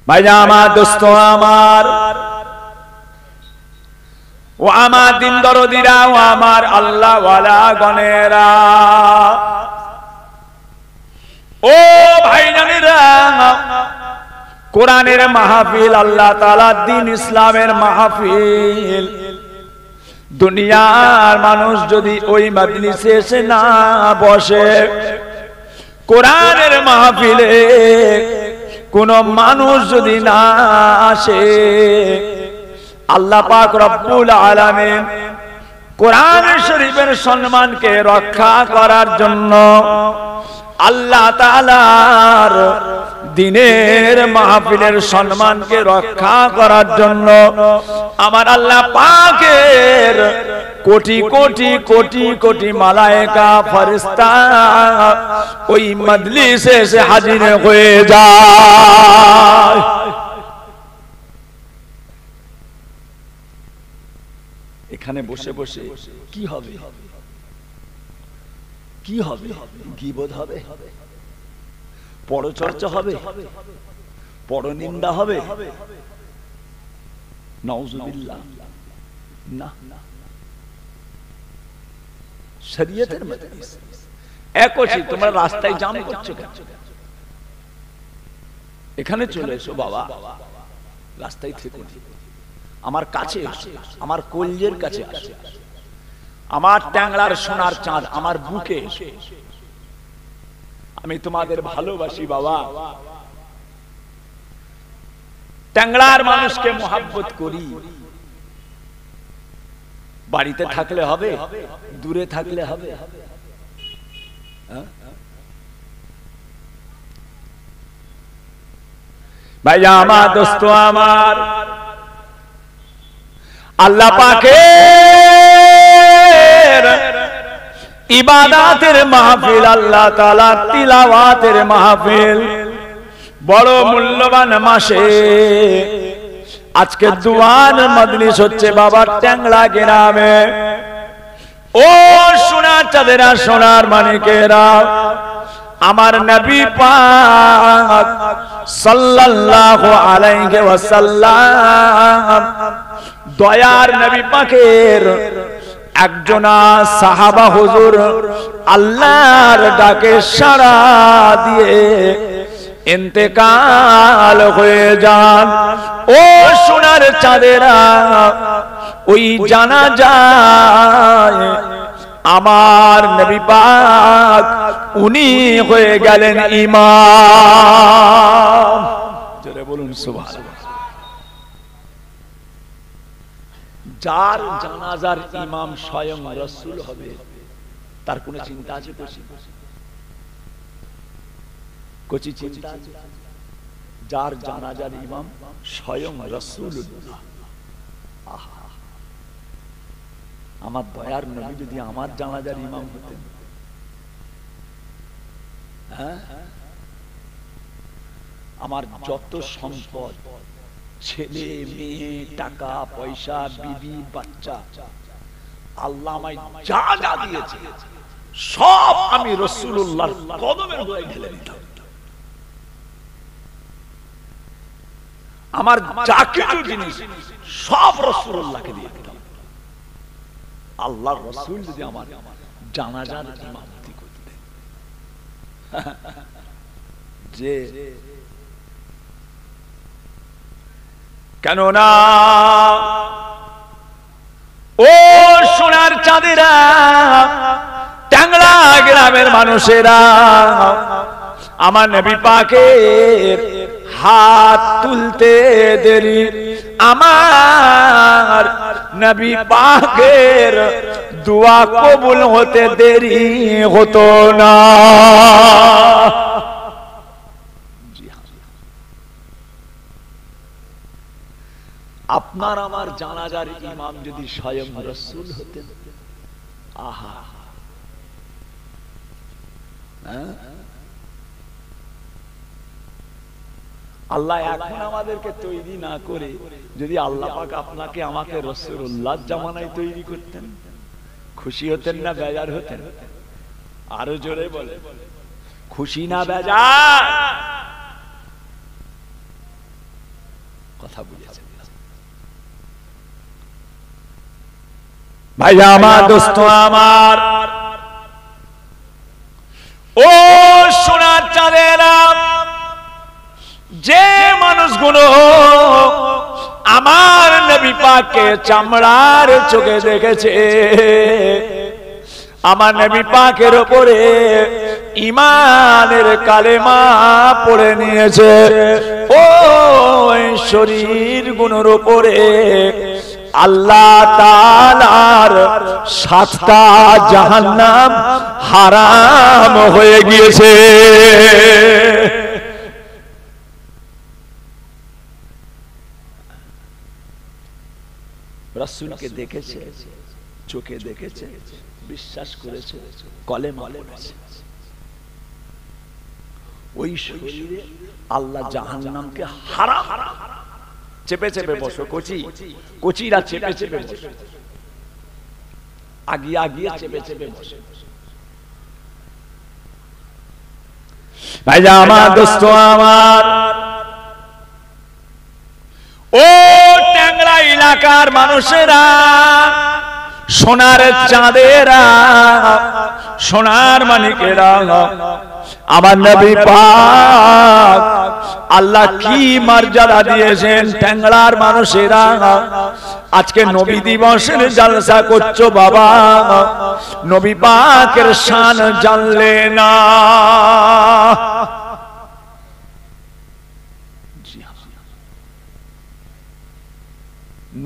ভাইয়া আমার, দোস্ত আমার, ও আমার দিন দরদিরা, ও আমার আল্লাহ ওয়ালা গণেরা, ও ভাইজানেরা, কোরআনের মাহফিল, আল্লাহ তাআলার দ্বীন ইসলামের মাহফিল। দুনিয়ার মানুষ যদি ওই মজলিসে এসে না বসে, কোরআনের মাহফিলে কোন মানুষ যদি না আসে, আল্লাহ পাক রব্বুল আলামিন কোরআন শরীফের সম্মানকে রক্ষা করার জন্য, আল্লাহ তাআলার দ্বীনের মাহফিলের সম্মানকে রক্ষা করার জন্য আমার আল্লাহ পাকের কোটি কোটি কোটি কোটি মালায়েকা ফেরেশতা ওই মজলিসে এসে হাজির হয়ে যায়। এখানে বসে বসে কি হবে? কি হবে? গীবত হবে, পরচর্চা হবে, পরনিন্দা হবে, নাউজুবিল্লাহ। না, শরীয়তের মজলিস। একই তোমরা রাস্তায় জাম করছো কেন? এখানে চলে এসো বাবা, রাস্তায় থেকো না, আমার কাছে এসো, আমার কলজের কাছে আসো, আমার ট্যাংরার সোনার চাঁদ আমার বুকে এসো। আমি তোমাদের ভালোবাসি বাবা, ট্যাংরার মানুষকে মোহাব্বত করি। বাড়িতে থাকলে হবে, দূরে থাকলে হবে? ভাইয়া আমার, দোস্ত আমার, আল্লাহ পাকের ইবাদতের মাহফিল, আল্লাহ তাআলার তিলাওয়াতের মাহফিল, বড় মূল্যবান মাসে আজকে দুয়ার মজলিস হচ্ছে বাবা ট্যাংরা গ্রামে। ও সোনার চাঁদেরা, সোনার মানিকেরা, আমার নবী পাক সাল্লাল্লাহু আলাইহি ওয়াসাল্লাম, দয়ার নবী পাকের একজনা সাহাবা হুজুর আল্লাহর ডাকে সাড়া দিয়ে ইন্তেকাল হয়ে যান। ও সোনার চাঁদেরা, ওই জানাজায় আমার নবী পাক উনি হয়ে গেলেন ইমাম। জোরে বলুন সুবহানাল্লাহ। যার জানাজার ইমাম স্বয়ং রাসূল হবে, তার কোনো চিন্তা আছে? কোচি চিন্তা আছে? যার জানাজার ইমাম স্বয়ং রাসূলুল্লাহ। আমার দয়ার নবী যদি আমার জানাজার ইমাম হতেন, হ্যাঁ, আমার যত সম্পদ, ছেলে মেয়ে, টাকা পয়সা, বিবি বাচ্চা, আল্লাহ আমায় যা যা দিয়েছে সব আমি রাসূলুল্লাহর কদমের গোড়ায় ঢেলে দিতাম। আমার যা কিছু জিনিস সব রাসূলুল্লাহকে দিয়ে দিতাম। আল্লাহর রাসূল যদি আমার জানাজার ইমামতি করতেন, যে কেননা ও সোনার চাঁদেরা, ট্যাংরা গ্রামের মানুষেরা, আমার নবী পাকের হাত তুলতে দেরি, আমার নবী পাকের দোয়া কবুল হতে দেরি হতো না। আপনার আমার জানাজার ইমাম যদি স্বয়ং রাসূল হতেন, আহা, আল্লাহ এখন আমাদেরকে তৈরি না করে যদি আল্লাহ পাক আপনাকে আমাকে রাসূলুল্লাহর জামানায় তৈরি করতেন, খুশি হতেন না বেজার হতেন? আরো জোরে বলে, খুশি না বেজার? কথা বুঝেছেন ভাই আমার, দোস্ত আমার, ও সোনার চাঁদেরা, যে মানুষগুলো আমার নবী পাককে চামড়ার চোখে দেখেছে, আমার নবী পাকের উপরে ঈমানের কালেমা পড়ে নিয়েছে, ও শরীর গুণের উপরে আল্লাহ তাআলার 7টা জাহান্নাম হারাম হয়ে গিয়েছে। রাসূলকে দেখেছে, চোখে দেখেছে, বিশ্বাস করেছে, কলেমা পড়েছে, ওই শরীরে আল্লাহ জাহান্নামকে হারাম। চেপে চেপে বসো, কচিরা চেপে চেপে বসো, আগিয়ে আগিয়ে চেপে চেপে বসো। ভাইয়া আমার, দোস্ত আমার, ও ট্যাংরা এলাকার মানুষেরা, সোনার চাঁদেরা, সোনার মানিকেরা, আমার নবী পাক আল্লাহ কি মর্যাদা দিয়েছেন। ট্যাংরার মানুষেরা আজকে নবী দিবসের জলসা করছো বাবা, নবী পাকের শান জানলে না।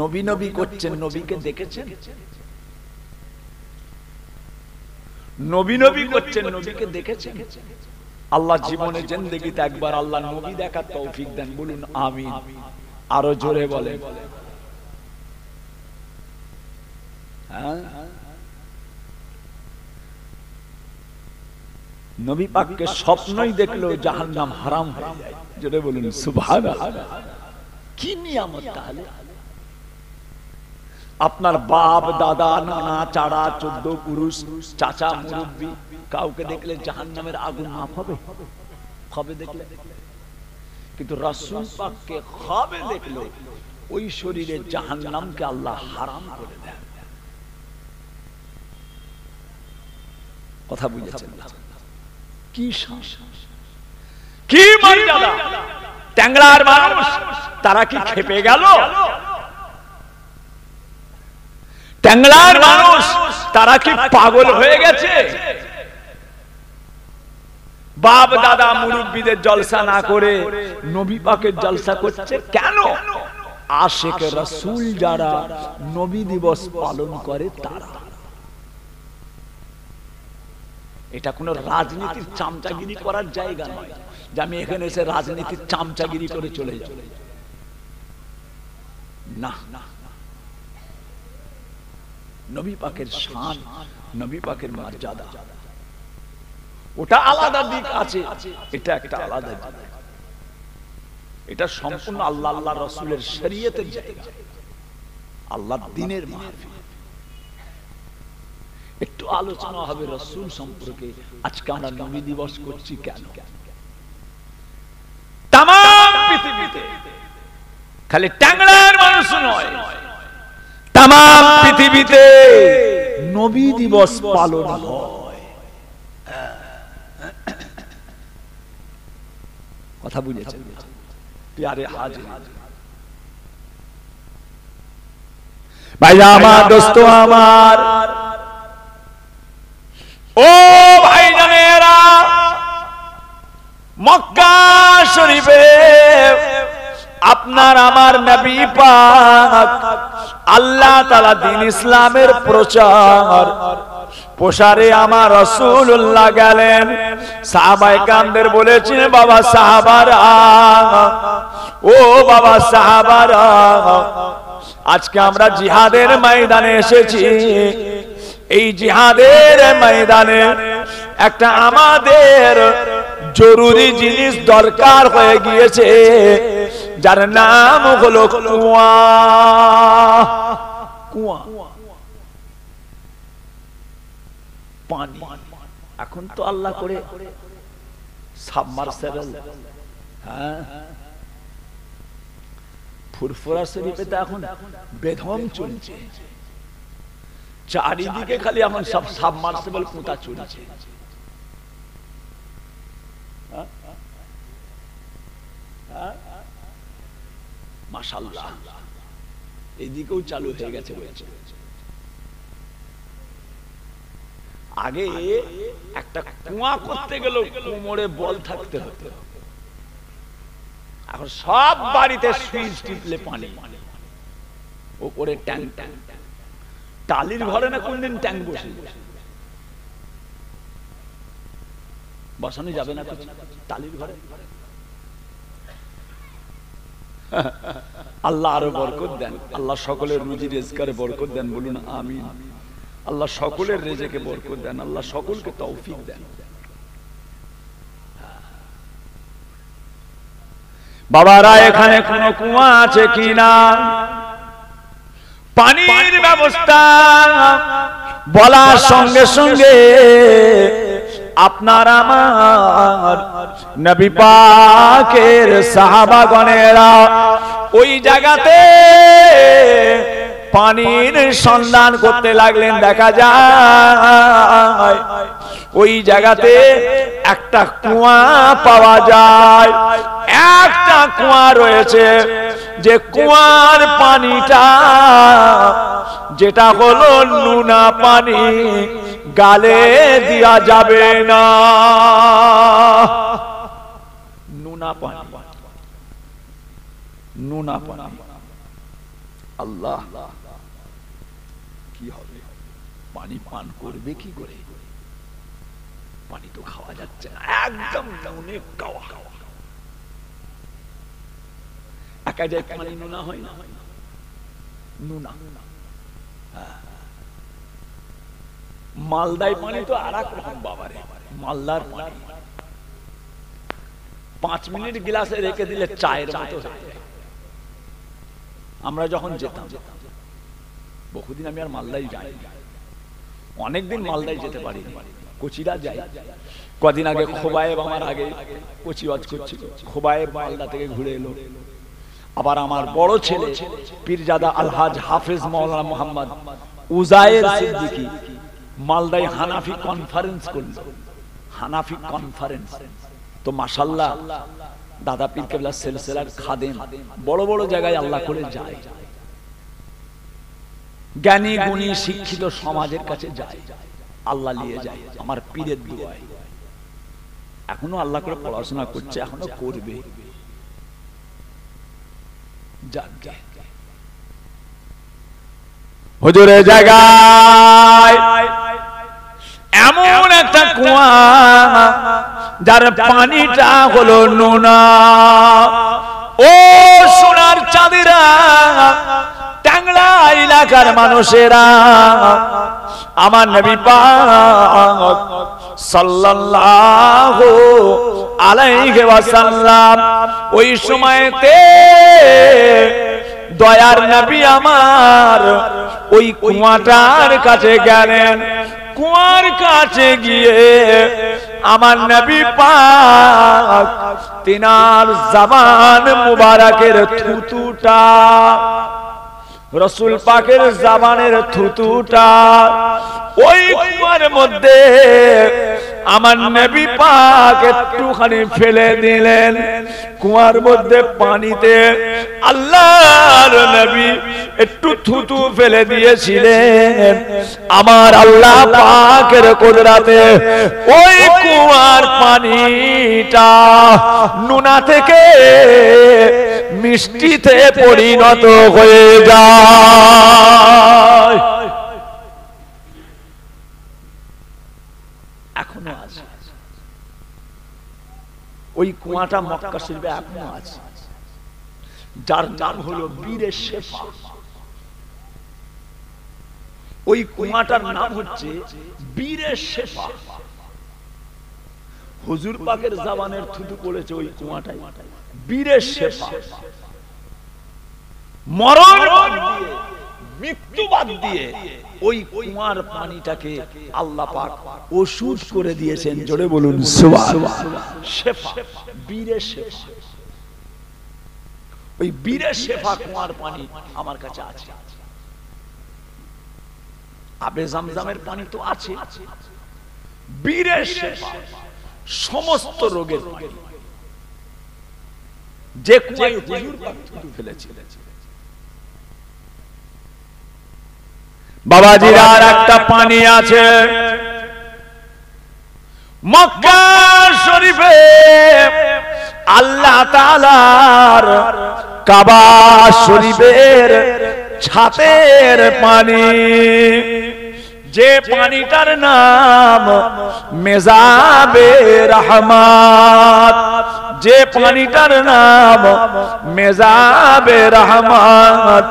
নবী নবী করছেন, নবীকে দেখেছেন? নবী নবী করছেন, নবীকে দেখেছেন? আল্লাহ জীবনে জিন্দেগিতে একবার আল্লাহ নবী দেখার তৌফিক দেন, বলুন আমিন। আরো জোরে বলেন। নবী পাককে স্বপ্নই দেখলেও জাহান্নাম হারাম হয়ে যায়, জোরে বলুন সুবহানাল্লাহ। কি নিয়ামত তাহলে! আপনার বাপ দাদা নানা চাড়া 14 পুরুষ চাচা মুরব্বী কাউকে দেখলে জাহান্নামের আগুন মাফ হবে? হবে দেখলে। কিন্তু রাসূল পাককে হবে দেখলো ওই শরীরে জাহান্নামকে আল্লাহ হারাম করে দেন। কথা বুঝেছেন? কি কি মর্যাদা! ট্যাংরার মানুষ তারা কি খেপে গেল? ট্যাংরার মানুষ তারা কি পাগল হয়ে গেছে? বাপ দাদা মুরব্বীদের জলসা না করে নবী পাকের জলসা করছে কেন? আশিক রাসূল যারা নবী দিবস পালন করে তারা। এটা কোনো রাজনীতির চামচাগিরি করার জায়গা নয় যে আমি এখানে এসে রাজনীতির চামচাগিরি করে চলে যাব। না, নবী পাকের শান, নবী পাকের মর্যাদা ওটা আলাদা দিক আছে, এটা একটা আলাদা দিক। এটা সম্পূর্ণ আল্লাহ আল্লাহ রাসূলের শরীয়তের জায়গা, আল্লাহর দ্বীনের মাহফিল। একটু আলোচনা হবে রাসূল সম্পর্কে। আজকে আমরা নবী দিবস করছি কেন? তাম পৃথিবীতে খালি ট্যাংরার মানুষ নয়, তাম পৃথিবীতে নবী দিবস পালন হয়। কথা বুঝেছেন? প্যারে হাজির ভাই আমার, দোস্ত আমার, ও ভাইজানেরা, মক্কা শরীফে আপনার আমার নবী পাক আল্লাহ তাআলা দ্বীন ইসলামের প্রসারে আমার রাসূলুল্লাহ গেলেন। সাহাবায়ে কেরামদের বলেছেন, বাবা সাহাবারা, ও বাবা সাহাবারা, আজকে আমরা জিহাদের ময়দানে এসেছি। এই জিহাদের ময়দানে একটা আমাদের জরুরি জিনিস দরকার হয়ে গিয়েছে, যার নাম হলো কুয়া। কুয়া, পানি। এখন তো আল্লাহ করে সাবমার্সেবল, ফুরফুরা শরীফে তো এখন বেদম চলছে, চারিদিকে খালি এখন সব সাবমার্সিবল পোঁতা চলছে। মাশাআল্লাহ, এদিকেও চালু হয়ে গেছে বলছে। আগে একটা কুয়া করতে গেল কোমরে বল থাকতে হতো, এখন সব বাড়িতে সুইচ টিপলে পানি, ওপরে ট্যাঙ্ক। টালির ঘরে না কোনদিন ট্যাঙ্ক বসে বসানো যাবে না টালির ঘরে? আল্লাহ আরো বরকত দেন, আল্লাহ সকলের রুজি রিজকারে বরকত দেন, বলুন আমিন। আল্লাহ সকলের রেজেকে বরকত দেন, আল্লাহ সকলকে তৌফিক দেন। বাবারা, এখানে কোন কুয়া আছে কিনা, পানির ব্যবস্থা বলার সঙ্গে সঙ্গে আপনার আমার নবী পাকের সাহাবাগণেরা ওই জায়গাতে পানির সন্ধান করতে লাগলেন। দেখা যায় ওই জায়গাতে একটা কুয়া পাওয়া যায়, একটা কুয়া রয়েছে, যে কুয়ার পানিটা যেটা হলো নুনা পানি, গালে দেয়া যাবে না। নুনা পানি, নুনা পানি। আল্লাহ, কি হবে? পানি পান করবে কি করে? পানি তো খাওয়া যাচ্ছে না, একদম নুনে কাওয়া। একা যায় পানি নুনা হয় না, নুনা। মালদায় পানি তো আর এক রকম বাবারে, মালদার পানি 5 মিনিট গ্লাসে রেখে দিলে চায়ের মতো হয়ে যায়। আমরা যখন যেতাম, বহুদিন আমি আর মালদায় যাই, অনেকদিন মালদায় যেতে পারিনি, কোচিরা যাই। কদিন আগে খোবায়েব, আমার আগে কোচি ওয়াজ করছিল, খোবায়েব মালদা থেকে ঘুরে এলো। আবার আমার বড় ছেলে পীরজাদা আলহাজ হাফেজ মাওলানা মোহাম্মদ উজায়ের সিদ্দিকী মালদায় হানাফি কনফারেন্স করলো, হানাফি কনফারেন্স। তো মাশাআল্লাহ, দাদা পীর কেবলা সিলসিলার খাদেম বড় বড় জায়গায় আল্লাহ করে যায়, জ্ঞানী গুণী শিক্ষিত সমাজের কাছে যায়, আল্লাহ নিয়ে যায় আমার পীরের দুয়ায়। এখনো আল্লাহ করে পড়াশোনা করছে, এখনো করবে। হুজুরের জায়গায় এমন একটা কুয়া যার পানিটা হলো নোনা। ও সোনার চাঁদিরা, টাংলা এলাকার মানুষেরা, আমার নবী পাক সাল্লাল্লাহু আলাইহি ওয়াসাল্লাম ওই সময়তে দয়ার নবী আমার ওই কুয়াটার কাছে গেলেন। কুয়ার কাছে গিয়ে আমার নবী পাক তিনার জবান মুবারকের থুতুটা, রাসূল পাকের জবানের থুতুটা ওই কুয়ার মধ্যে আমার নবী পাক একটুখানি ফেলে দিলেন। কুয়ার মধ্যে পানিতে আল্লাহর নবী একটু থুতু ফেলে দিয়েছিলেন। আমার আল্লাহ পাকের কুদরতে ওই কুয়ার পানিটা নুনা থেকে মিষ্টিতে পরিণত হয়ে যায়। এখনো আছে ওই কুয়াটা, মক্কা শরীফে এখনো আছে, যার নাম হলো বীরে শেফা। ওই কুয়াটার নাম হচ্ছে বীরে শেফা। হুজুর পাকের জবানের থুতু পড়েছে ওই কুয়াটাই, বীরে শেফা। মরণ বাদ দিয়ে, মৃত্যু বাদ দিয়ে ওই কুয়ার পানিটাকে আল্লাহ পাক ওষুধ করে দিয়েছেন। জোরে বলুন সুবহানাল্লাহ। শেফা, বীরে শেফা। ওই বীরে শেফা কুয়ার পানি আমার কাছে আছে। আবে জামজামের পানি তো আছে, বীরে শেফা সমস্ত রোগের পানি, যে কুয়ায় হুজুর পাক থুতু ফেলেছিলেন। বাবাজির আর একটা পানি আছে মক্কা শরীফে, আল্লাহ তাআলার কাবা শরীফের ছাতের পানি, যে পানিটার নাম মেজাবে রহমত, যে পানিটার নাম মেজাবে রহমত,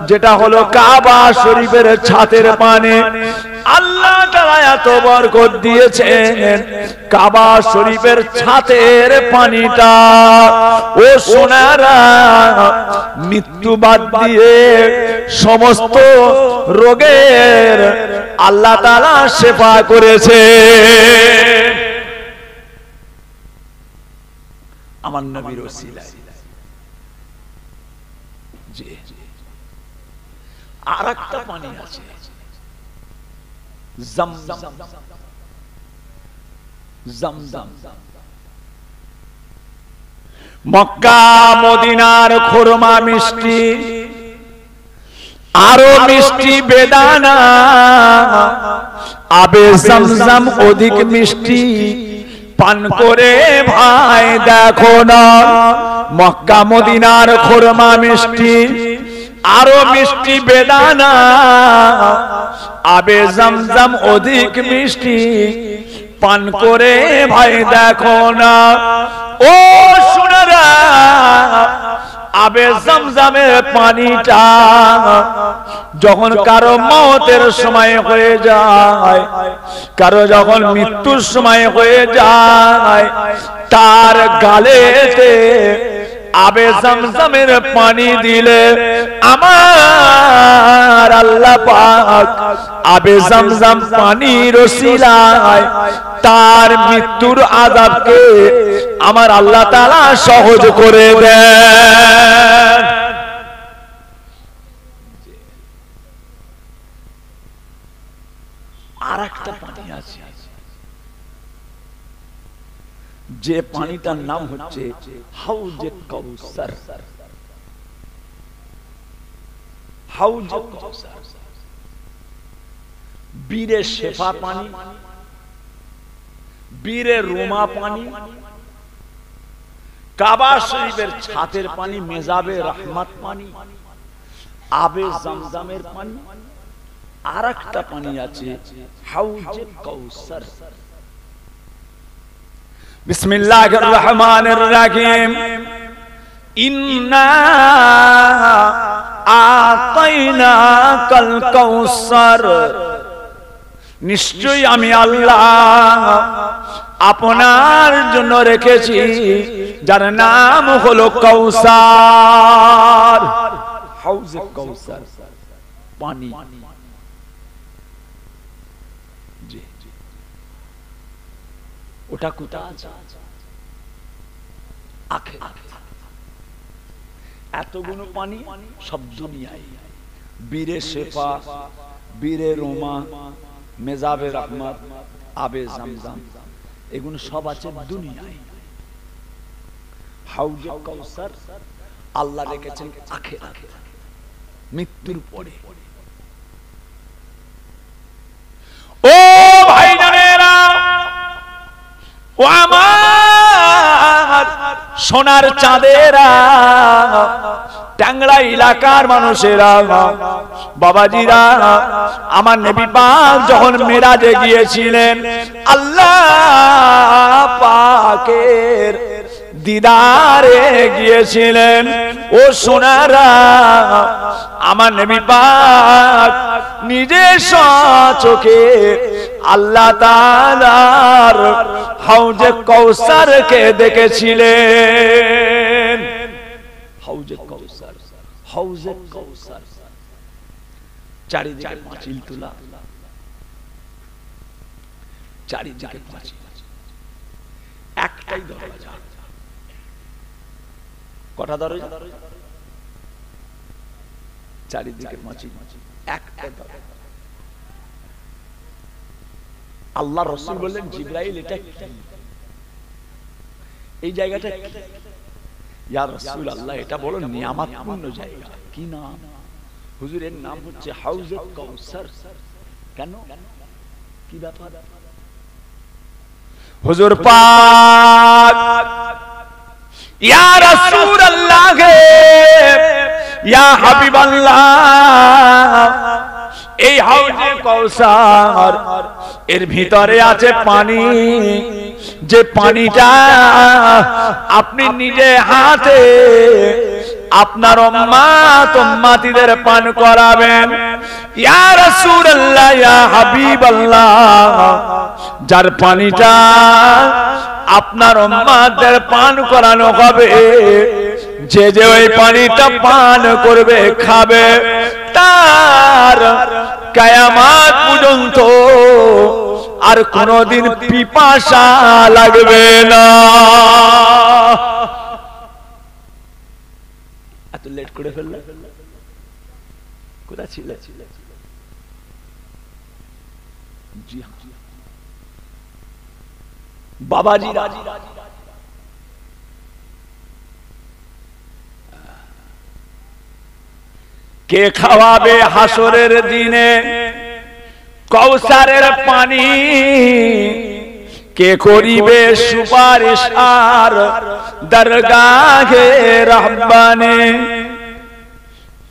যেটা হলো কাবা শরীফের ছাতের পানি। আল্লাহ তাআলা এত বরকত দিয়েছেন কাবা শরীফের ছাতের পানিটা। ও সোনারা, মৃত্যু বাদ দিয়ে সমস্ত রোগের আল্লাহ তাআলা শেফা করেছে। আমার নবীর ওসিলায়। জি, আর একটা পানি আছে জমজম, জমজম। মক্কা মদিনার খুরমা মিষ্টি, আরো মিষ্টি বেদানা, আবে জমজম অধিক মিষ্টি। পান করে ভাই দেখো না, মক্কা মদিনার খুরমা মিষ্টি, আরো মিষ্টি বেদানা, আবে জমজম অধিক মিষ্টি। পান করে ভাই দেখো না। ও সোনারা, আবে জমজমের পানিটা যখন কারো মওতের সময় হয়ে যায়, কারো যখন মৃত্যুর সময় হয়ে যায়, তার গালেতে আবে জমজমের পানি দিলে আমার আল্লাহ পাক আবে জমজম পানির ওসিলায় তার মৃত্যুর আযাবকে আমার আল্লাহ তাআলা সহজ করে দেন। আরেকটা পানি আছে, যে পানিটার নাম হচ্ছে হাউজে কাউসার। হাউজে কাউসার বীরে শেফা পানি, বীরে রোমা পানি, কাবা শরীফের ছাতের পানি, মেজাবে রহমত পানি, আবে জমজমের পানি। আর একটা পানি আছে হাউজে কাউসার। বিসমিল্লাহির রহমানির রহিম। ইন্না আতাইনাকাল কাউসার, নিশ্চয়ই আমি আল্লাহ আপনার জন্য রেখেছি যার নাম হলো কাউসার। হাউজে কাউসার পানি। ওটা কোথায় আছে? আখিরাতে। এতগুলো পানি সব দুনিয়ায়, বীরে শেফা, বীরে রোমা, মেজাবে রহমত, আবে জমজম, এগুলো সব আছে দুনিয়ায়। হাউজে কাউসার আল্লাহ রেখেছেন আখিরাতে, মৃত্যুর পরে। ও ভাইজানেরা, ও আমার সোনার চাঁদেরা, ট্যাংরা এলাকার মানুষেরা, বাবাজিরা, আমার নবী পাক যখন মেরাজে গিয়েছিলেন আল্লাহ পাকের দিদারে গিয়েছিলেন। ও সোনারা, আমার নবী পাক নিজে চোখে আল্লাহ তাআলার হাউজে কাউসারকে দেখেছিলেন। হাউজে কাউসার, হাউজে কাউসার, চারিদিকে পাঁচিল তোলা, চারিদিকে পাঁচিল, একটাই দরজা। কটা দরজা? চারিদিকে মাছি, একটা দাও। আল্লাহ রাসূল বললেন, জিবরাইল এটা কি? এই জায়গাটা কি? ইয়া রাসূলুল্লাহ, এটা বড় নিয়ামতপূর্ণ জায়গা। কি নাম? হুজুর, এর নাম হচ্ছে হাউজে কাউসার। কেন? কি ব্যাপার? হুজুর পাক, ইয়া রাসূলুল্লাহ গে, ইয়া হাবিবাল্লাহ, এই হাউজে কাউসার এর ভিতরে আছে পানি, যে পানিটা আপনি নিজে হাতে আপনার উম্মত উম্মতিদের পান করাবেন। ইয়া রাসূলুল্লাহ, ইয়া হাবিবাল্লাহ, যার পানিটা আপনার উম্মতদের পান করানো হবে, যে যে ওই পানিটা পান করবে, খাবে, তার কিয়ামত পর্যন্ত আর কোনদিন পিপাসা লাগবে না। এত লেট করে ফেললে? কোথা ছিল? জি হ্যাঁ, বাবাজি কে খাওয়াবে হাসরের দিনে কৌসারের পানি? কে করিবে সুপারিশ আর দরগাহে রহমানে?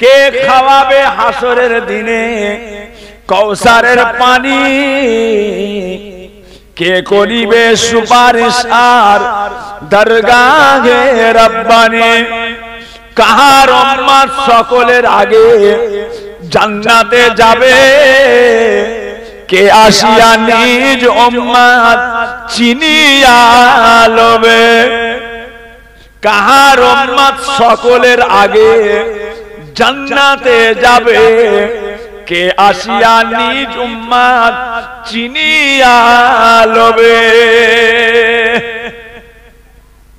কে খাওয়াবে হাসরের দিনে কৌসারের পানি? কে করিবে সুপারিশ আর দরগাহে রব্বানে? কাহার উম্মত সকলের আগে জান্নাতে যাবে? কে আসিয়া নিজ উম্মত চিনিয়া লবে? কাহার উম্মত সকলের আগে জান্নাতে যাবে? কে আসিয়া নিজ উম্মত চিনিয়া লবে?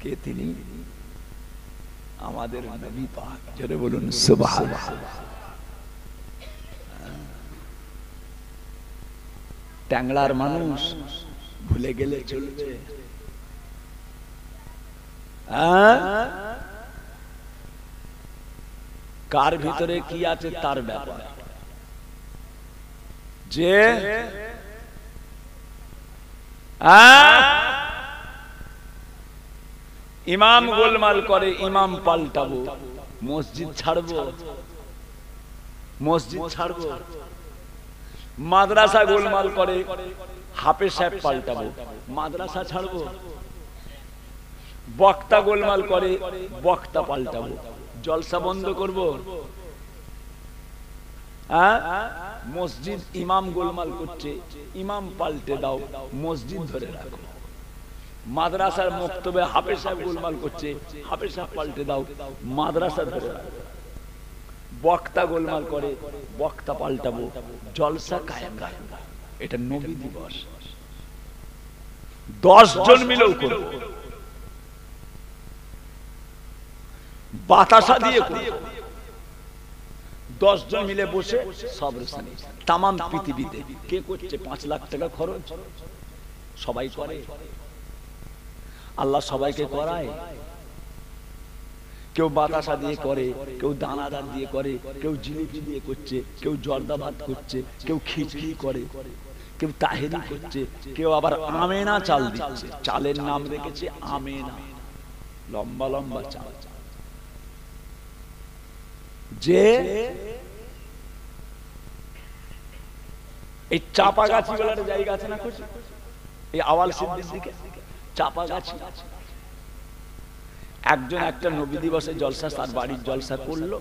কে তিনি? আমাদের নবী পাক। জোরে বলুন সুবহানাল্লাহ। ট্যাংলার মানুষ ভুলে গেলে চলবে? কার ভিতরে কি আছে তার ব্যাপার। যে ইমাম গোলমাল করে, ইমাম পাল্টাবো, মসজিদ ছাড়বো, মসজিদ ছাড়বো, মাদ্রাসা গোলমাল করে, হাফেজ সাহেব পাল্টাবো, মাদ্রাসা ছাড়বো, বক্তা গোলমাল করে, বক্তা পাল্টাবো, জলসা বন্ধ করব। মসজিদ ইমাম গোলমাল করছে, ইমাম পাল্টে দাও, মসজিদ ধরে রাখো। মাদ্রাসার মক্তবে হাফেজ সাহেব গোলমাল করছে, হাফেজ সাহেব পাল্টে দাও, মাদ্রাসা ধরে রাখো। বক্তা গোলমাল করে, বক্তা পাল্টাবো, জলসা কায়েম রাখবো। এটা নবী দিবস। 10 জন মিলেও করবো, বাতাসা দিয়ে করবো। 10 জন মিলে বসে সব রেসানি তাম পৃথিবীতে কে করছে? 5 লাখ টাকা খরচ, সবাই করে। আল্লাহ সবাইকে করায়। কেউ বাতাসা দিয়ে করে, কেউ দানাদার দিয়ে করে, কেউ জিলিপি দিয়ে করছে, কেউ জর্দা ভাত করছে, কেউ খিচড়ি করে, কেউ তাহেরি করছে, কেউ আবার আমেনা চাল দিচ্ছে। চালের নাম রেখেছে আমেনা, লম্বা লম্বা চাল। যে এই চাপাগাছি বলার জায়গা আছে না, এই আওয়াল সিদ্দির দিকে চাপাগাছি। একজন একটা নবী দিবসে জলসা, তার বাড়ির জলসা করলো,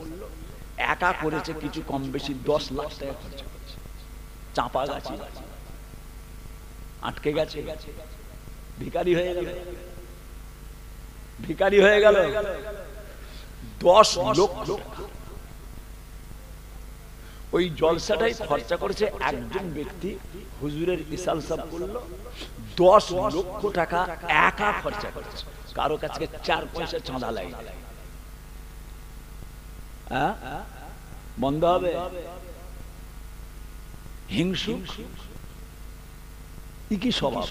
একা করেছে, কিছু কম বেশি 10 লাখ টাকা খরচা করেছে। চাপাগাছি আটকে গেছে, ভিখারি হয়ে গেল, ভিখারি হয়ে গেল। 10 লক্ষ ওই জলসাটাই খরচা করেছে একজন ব্যক্তি। হুজুরের ইসাল সাব করলো, 10 লক্ষ টাকা একা খরচা করেছে। কারো কাছে 4 পয়সা চাঁদা লাগে। বন্ধ হবে? হিংসু কি স্বভাব,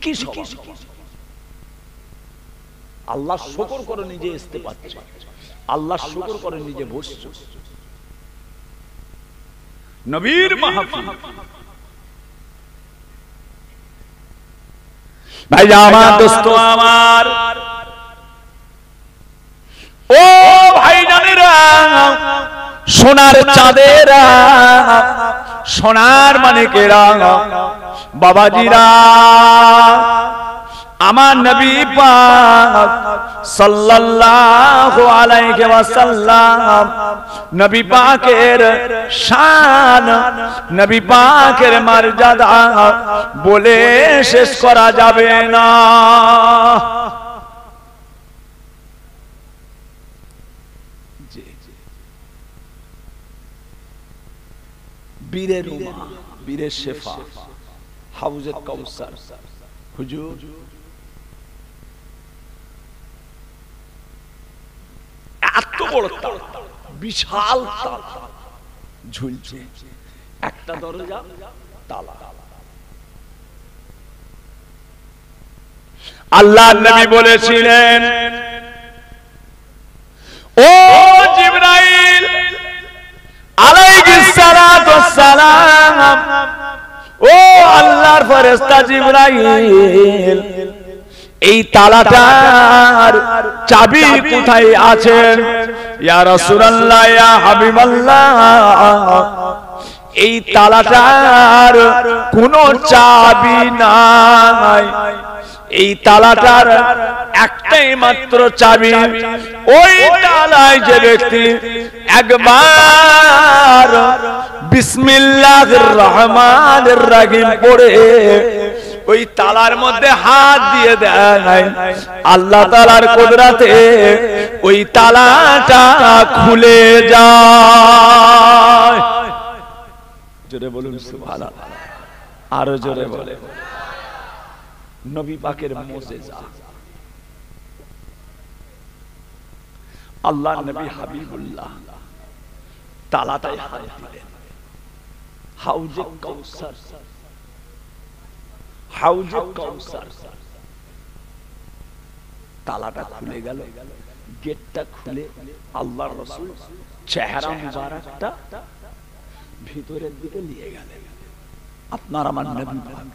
কি স্বভাব। আল্লাহ শুকর করে নিজে আসতে পারছে, আল্লাহ শুকর করে নিজে বসছে। নবীর মাহফিল ভাই আমার দোস্ত আমার, ও ভাই জানেরা, সোনার চাঁদেরা, সোনার মানিকেরা, বাবাজিরা, আমার নবী পাক সাল্লাল্লাহু আলাইহি ওয়াসাল্লাম, নবী পাকের শান, নবী পাকের মর্যাদা বলে শেষ করা যাবে না। বীরের উমা, বীরের শেফা, হাউজে কাউসার, হুজুর এত বড় তালা, বিশাল তালা ঝুলছে, একটা দরজা তালা। আল্লাহর নবী বলেছিলেন, ও জিবরাইল আলাইহিস সালাতু ওয়াস সালাম, ও আল্লাহর ফেরেশতা জিবরাইল, এই তালাটার চাবি কোথায় আছে? ইয়া রাসূলুল্লাহ, ইয়া হাবিবাল্লাহ, এই তালাটার কোনো চাবি নাই, এই তালাটার একটাই মাত্র চাবি। ওই তালায় যে ব্যক্তি একবার বিসমিল্লাহির রহমানির রহিম পড়ে ওই তালার মধ্যে হাত দিয়ে দেয়, আল্লাহ তাআলার কুদরতে ওই তালাটা খুলে যায়। জোরে বলুন সুবহানাল্লাহ, আরো জোরে বলে। নবী পাকের মুজিজা, আল্লাহর নবী হাবিবুল্লাহ তালাটায় হাত দিলেন, হাউজে কাউসার, হাউজে কাউসার, তালাটা খুলে গেল, গেটটা খুলে আল্লাহর রাসূল চেহারা মুবারকটা ভিতরের দিকে নিয়ে গেলেন। আপনার আমার নবী পাক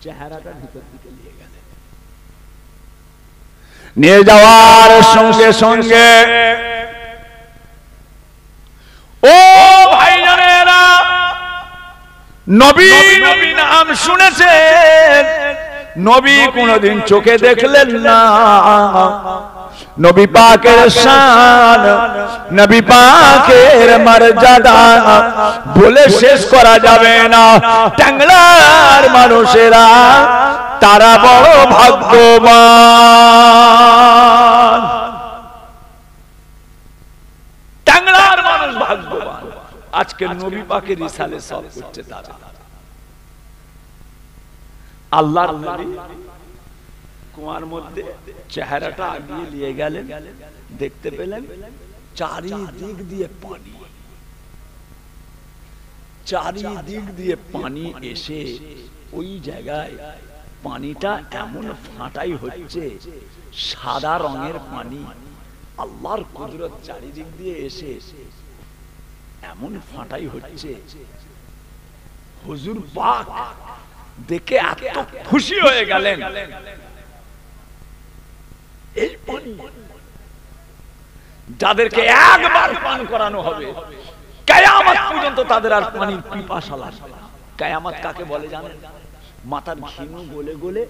চেহারাটা ভিতর দিকে নিয়ে গেলেন। নিয়ে যাওয়ার সঙ্গে সঙ্গে ও ভাইজানেরা, নবী নবী নাম শুনেছেন, নবী কোনদিন চোখে দেখলেন না। নবী পাকের শান, নবী পাকের মর্যাদা বলে শেষ করা যাবে না। টাঙ্গলার মানুষেরা তারা বড় ভাগ্যবান, টাঙ্গলার মানুষ ভাগ্যবান। আজকে নবী পাকের রিসালে সব করছে তারা। আল্লাহর নবী কুয়ার মধ্যে চেহারাটা আগিয়ে নিয়ে গেলেন, দেখতে পেলেন চারিদিক দিয়ে পানি, চারিদিক দিয়ে পানি এসে ওই জায়গায় পানিটা এমন ফাটাই হচ্ছে, সাদা রঙের পানি। আল্লাহর কুদরত চারিদিক দিয়ে এসে এমন ফাটাই হচ্ছে, হুজুর পাক দেখে এত খুশি হয়ে গেলেন। এই পানি যাদেরকে একবার পান করানো হবে, কিয়ামত পর্যন্ত তাদের আর পানির পিপাসা লাগবে না। কিয়ামত কাকে বলে জানেন? মাথার ঘিনু গলে গলে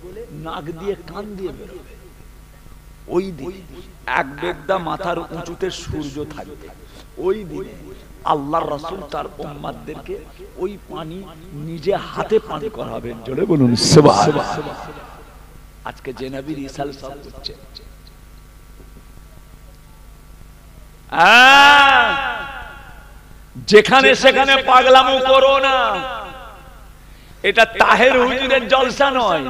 নাক দিয়ে কান দিয়ে বেরোবে। ওই দিন এক বেগদা মাথার উঁচুতে সূর্য থাকবে। ওই দিনে আল্লাহর রাসূল তার উম্মতদেরকে ওই পানি নিজে হাতে পান করাবেন। জোরে বলুন সুবহানাল্লাহ। আজকে যে নবীর ইসাল সব হচ্ছে, যেখানে সেখানে পাগলামো করো না। এটা তাহের হুজুরের জলসা নয়।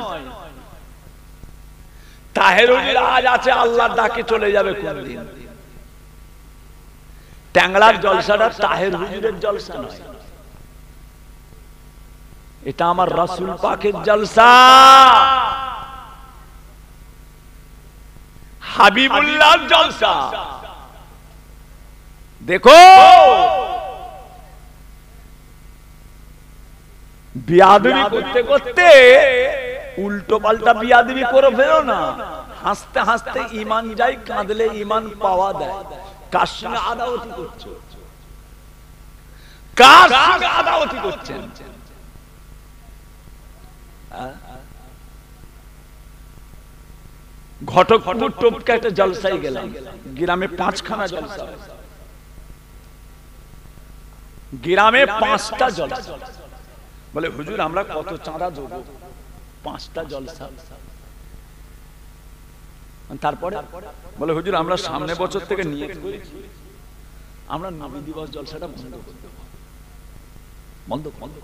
তাহের হুজুর আজ আছে, আল্লাহর ডাকে চলে যাবে কোনদিন। ট্যাংরার জলসাটা তাহের হুজুরের জলসা নয়, এটা আমার রাসূল পাকের জলসা, হাবিবুল্লাহর জলসা। দেখো বিয়াদবি করতে করতে উল্টো পাল্টা বিয়াদবি করে ফেলো না। হাসতে হাসতে ঈমান যায়, কাঁদলে ঈমান পাওয়া যায়। কার সঙ্গে আদাওয়াতি করছো? কার সঙ্গে আদাওয়াতি করছেন? ঘটকপুর টপকে একটা জলসায় গেলাম, গ্রামে 5খানা জলসা, গ্রামে 5টা জলসা। বলে হুজুর আমরা কত চাঁদা দেবো? 5টা জলসা। তারপরে বলে হুজুর আমরা সামনে বছর থেকে নিয়ত করেছি আমরা নবী দিবস জলসাটা বন্ধ করে দেব। বন্ধ বন্ধ।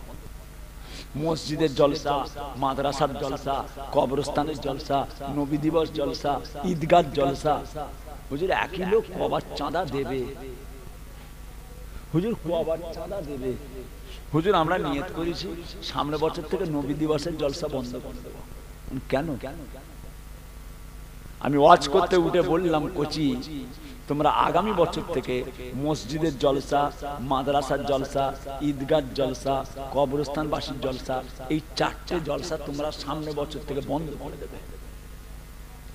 মসজিদের জলসা, মাদ্রাসার জলসা, কবরস্থানের জলসা, নবী দিবস জলসা, ঈদগাহ জলসা। হুজুর একই লোক কবার চাঁদা দেবে? হুজুর কবার চাঁদা দেবে? হুজুর আমরা নিয়ত করেছি সামনে বছর থেকে নবী দিবসের জলসা বন্ধ করে দেব। কেন? আমি ওয়াজ করতে উঠে বললাম, কোচি তোমরা আগামী বছর থেকে মসজিদের জলসা, মাদ্রাসার জলসা, ঈদগাহ জলসা, কবরস্থানবাসীর জলসা, এই 4টে জলসা তোমরা সামনে বছর থেকে বন্ধ করে দেবে।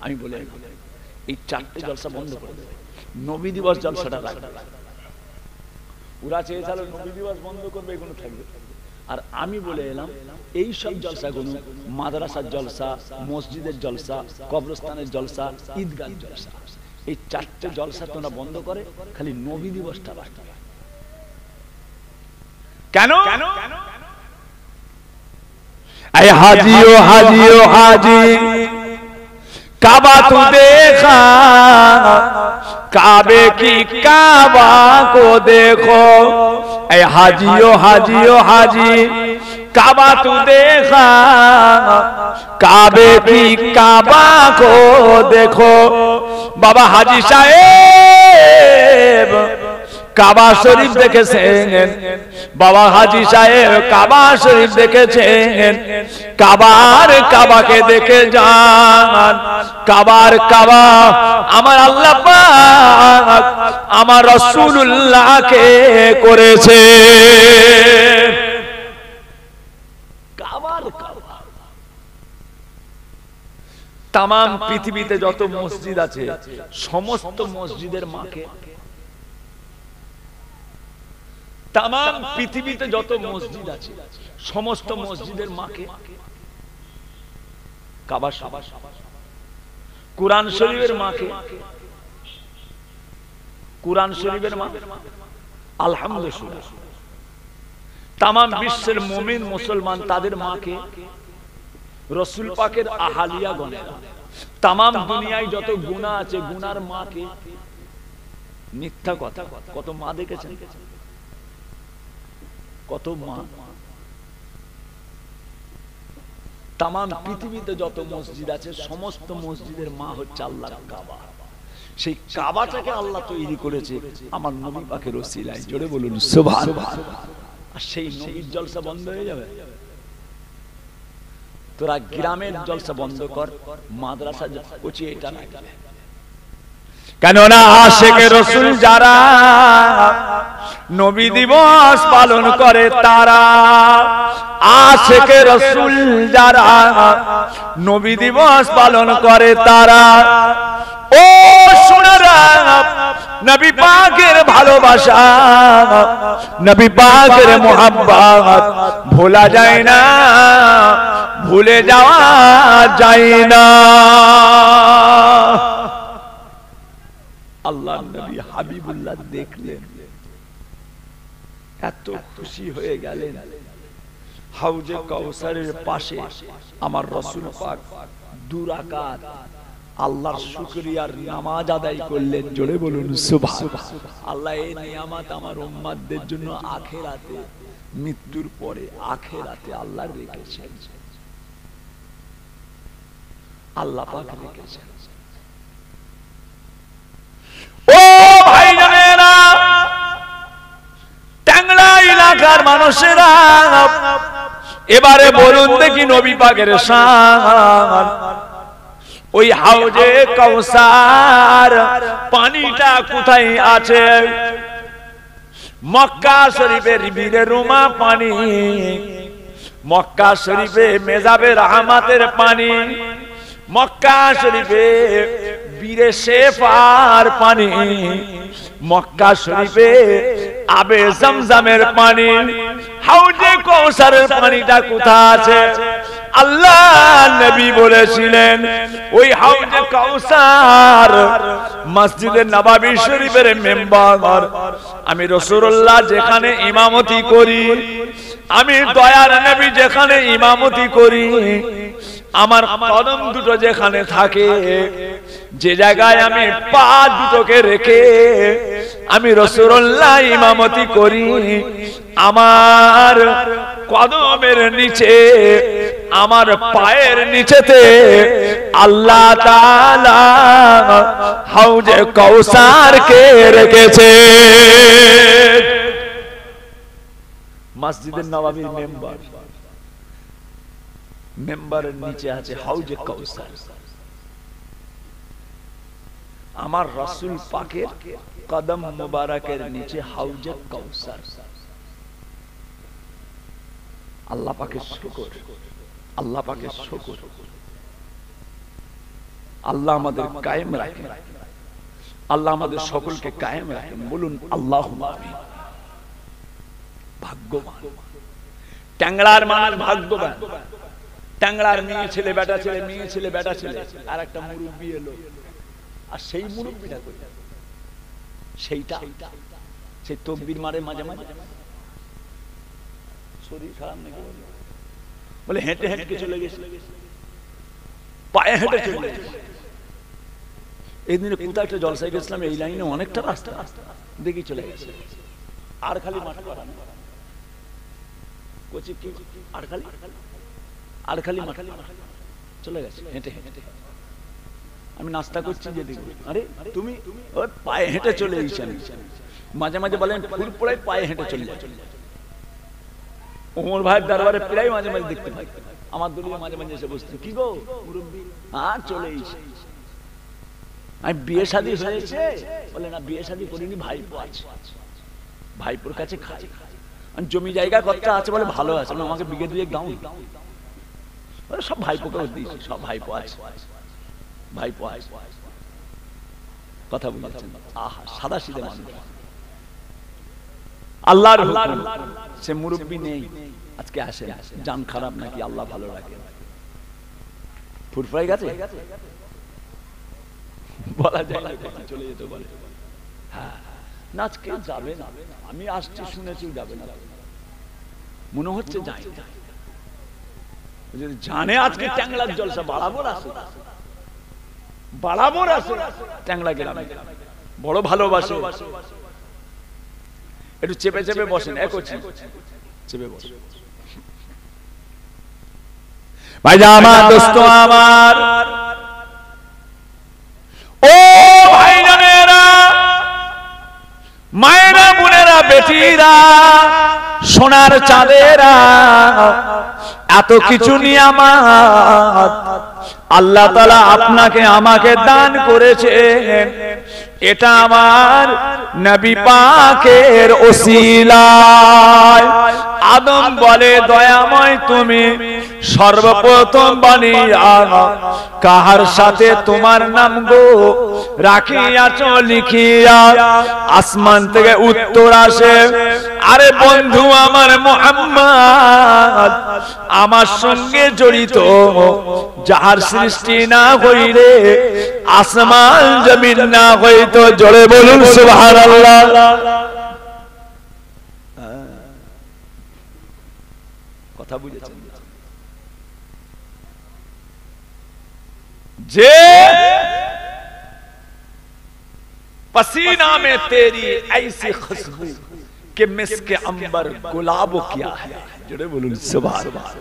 আমি বলে এই 4টে জলসা বন্ধ করে দেবে, নবী দিবস জলসাটা রাখবে। ওরা চেয়েছিল নবী দিবস বন্ধ করবে, এগুলো থাকবে। আর আমি বলে এলাম এই সব জলসাগুলো, মাদ্রাসার জলসা, মসজিদের জলসা, কবরস্থানের জলসা, ঈদগাহ জলসা, এই 4টে জলসা তোমরা বন্ধ করে খালি নবী দিবসটা রাখবে। কেন? ऐ हाजियो हाजियो हाजी काबा तू देखा, काबे की काबा को देखो। ऐ हाजियो हाजियो हाजी काबा तू देखा, काबे की काबा को देखो। बाबा हाजी साहेब কাবা শরীফ দেখেছেন? বাবা হাজি সাহেব কাবা শরীফ দেখেছেন? কাবাকে দেখে যান। কাবা আমার আল্লাহ পাক আমার রাসূলুল্লাহকে করেছে। তামাম পৃথিবীতে যত মসজিদ আছে সমস্ত মসজিদের মাকে, তামাম পৃথিবীতে যত মসজিদ আছে সমস্ত মসজিদের মাকে কাবা শরীফ। কুরআন শরীফের মাকে, কুরআন শরীফের মা আলহামদুলিল্লাহ। তামাম বিশ্বের মুমিন মুসলমান তাদের মাকে রাসূল পাকের আহালিয়া গণেরা। তামাম দুনিয়ায় যত গুনাহ আছে গুনার মাকে। মিথ্যা কথা, কত মা দেখেছেন? কত মা? তামাম পৃথিবীতে যত মসজিদ আছে সমস্ত মসজিদের মা হচ্ছে আল্লাহর কাবা। সেই কাবাটাকে আল্লাহ তৈরি করেছে আমার নবী পাকের ওসিলায়। জোরে বলুন সুবহানাল্লাহ। আর সেই নবীর জলসা বন্ধ হয়ে যাবে? তোরা গ্রামের জলসা বন্ধ কর, মাদ্রাসা কোচি এটা না। কেননা আশিকে রাসূল যারা নবী দিবস পালন করে তারা, আশিকে রাসূল যারা নবী দিবস পালন করে তারা, ও সোনারা নবী পাকের ভালোবাসা, নবী পাকের মোহাব্বত ভোলা যায় না, ভুলে যাওয়া যায় না। আল্লাহ নবী হাবিবুল্লাহ দেখলেন, এত খুশি হয়ে গেলেন। হাউজে কাউসারের পাশে আমার রাসূল পাক 2 রাকাত আল্লাহর শুকরিয়ার নামাজ আদায় করলেন। জোরে বলুন সুবহানাল্লাহ। আল্লাহ এই নিয়ামত আমার উম্মতদের জন্য আখিরাতে, মৃত্যুর পরে আখিরাতে আল্লাহ রেখেছেন। আল্লাহ পাক রেখেছেন। ও ভাইজানেরা, মানুষেরা, এবারে বলুন দেখি নবী পাকের শান। ওই হাউজে কাউসার পানিটা কোথায় আছে? মক্কা শরীফের বীরে রুমা পানি, মক্কা শরীফে মেজাবে রহমাতের পানি, মক্কা শরীফে বীরে শেফার পানি, মক্কা শরীফে আবে জমজমের পানি। হাউজে কাউসারের পানিটা কোথায় আছে? আল্লাহ নবী বলেছিলেন ওই হাউজে কাউসার মসজিদে নববী শরীফের মেম্বার। আমি রাসূলুল্লাহ যেখানে ইমামতি করি, আমি দয়ার নবী যেখানে ইমামতি করি, আমার কদম দুটো যেখানে থাকে, যে জায়গায় আমি পা দুটোকে রেখে আমি রাসূলুল্লাহ ইমামতি করি, আমার কদমের নিচে, আমার পায়ের নিচেতে আল্লাহ তাআলা হাউজে কাউসারকে রেখেছে। মসজিদের নববীর মেম্বার, মেম্বারের নিচে আছে হাউজে কাউসার। আমার রাসূল পাকের কদম মুবারকের নিচে হাউজে কাউসার। আল্লাহ পাকের শুকর, আল্লাহ পাকের শুকর। আল্লাহ আমাদের কায়েম রাখেন, আল্লাহ আমাদের সকলকে কায়েম রাখেন। বলুন আল্লাহুম্মা আমিন। ভাগ্যবান ট্যাংরার মানুষ, ভাগ্যবান। ট্যাংরার মেয়ে ছেলে বেটা ছেলে, মেয়ে ছেলে বেটা ছেলে, আর একটা মুরব্বি এলো, আর সেই মুরব্বিটা কই? সেইটা সেই তকবীর মারে মাঝে মাঝে, শরীর খারাপ নাকি বলে হেঁটে হেঁটে চলে গেছে, পায়ে হেঁটে চলে গেছে। এই দিনে কোথাও একটা জলসায় গেছিলাম, এই লাইনে অনেকটা রাস্তা, দেখি চলে গেছে। আর খালি মাঠ করা, কোচি কি আর খালি, আর খালি মাঠ চলে গেছে হেঁটে হেঁটে। আমি নাস্তা করছি যে দেখি, আরে তুমি ওই পায়ে হেঁটে চলে গেছেন। মাঝে মাঝে বলেন ফুরপুরায় পায়ে হেঁটে চলে যায়। ওমর ভাইয়ের দরবারে প্রায় মাঝে মাঝে দেখতে পাই, আমার দলীয় মাঝে মাঝে এসে বসতে, কি গো মুরব্বি, আর চলে এসে। আমি বিয়ে শাদী হয়েছে বলে, না বিয়ে শাদী করিনি, ভাইপো আছে, ভাইপোর কাছে খাই। জমি জায়গা কতটা আছে বলে, ভালো আছে, আমাকে বিঘে দুয়েক দাও। সব ভাইপোকে দিয়েছি, সব ভাইপো আছে, ভাইপো আছে। কথা বুঝেছেন? আহা, সাদা সিধে মানুষ। আল্লাহর হুকুম, সে মুরব্বি নেই, আজকে আসে, জান খারাপ নাকি আল্লাহ ভালো রাখে। ফুরফুরাই গেছে বলা যায় না, চলে যেতে পারে। হ্যাঁ, না আজকে যাবে না, আমি আসছি শুনেছি যাবে না, মনে হচ্ছে যাই। যদি জানে আজকে ট্যাংলার জলসা বাড়াবোর আছে, বাড়াবোর আছে, ট্যাংলা গ্রামে বড় ভালোবাসে। একটু চেপে চেপে বসেন, চেপে বসেন। ভাইজা আমার, দোস্ত আমার, ও ভাইজানেরা, মায়েরা, বোনেরা, বেটিরা, সোনার চাঁদেরা, এত কিছু নিয়ামত আল্লাহ তাআলা আপনাকে আমাকে দান করেছেন। এটা আমার নবী পাকের ওসিলায়। আদম বলে, দয়াময় তুমি সর্বপ্রথম বানিয়া কাহার সাথে তোমার নাম গো রাখিয়াছো লিখিয়া? আসমান থেকে উত্তর আসে, আরে বন্ধু আমার মুহাম্মদ, আমার সঙ্গে জড়িত যাহার সৃষ্টি না হইলে আসমান জমিন না হইতো। জোরে বলুন সুবহানাল্লাহ। কথা বুঝেছেন? जे पसीना में तेरी ऐसी खुशबू कि मिस्के अंबर गुलाब क्या है। जोड़े बोलूं सुभान अल्लाह।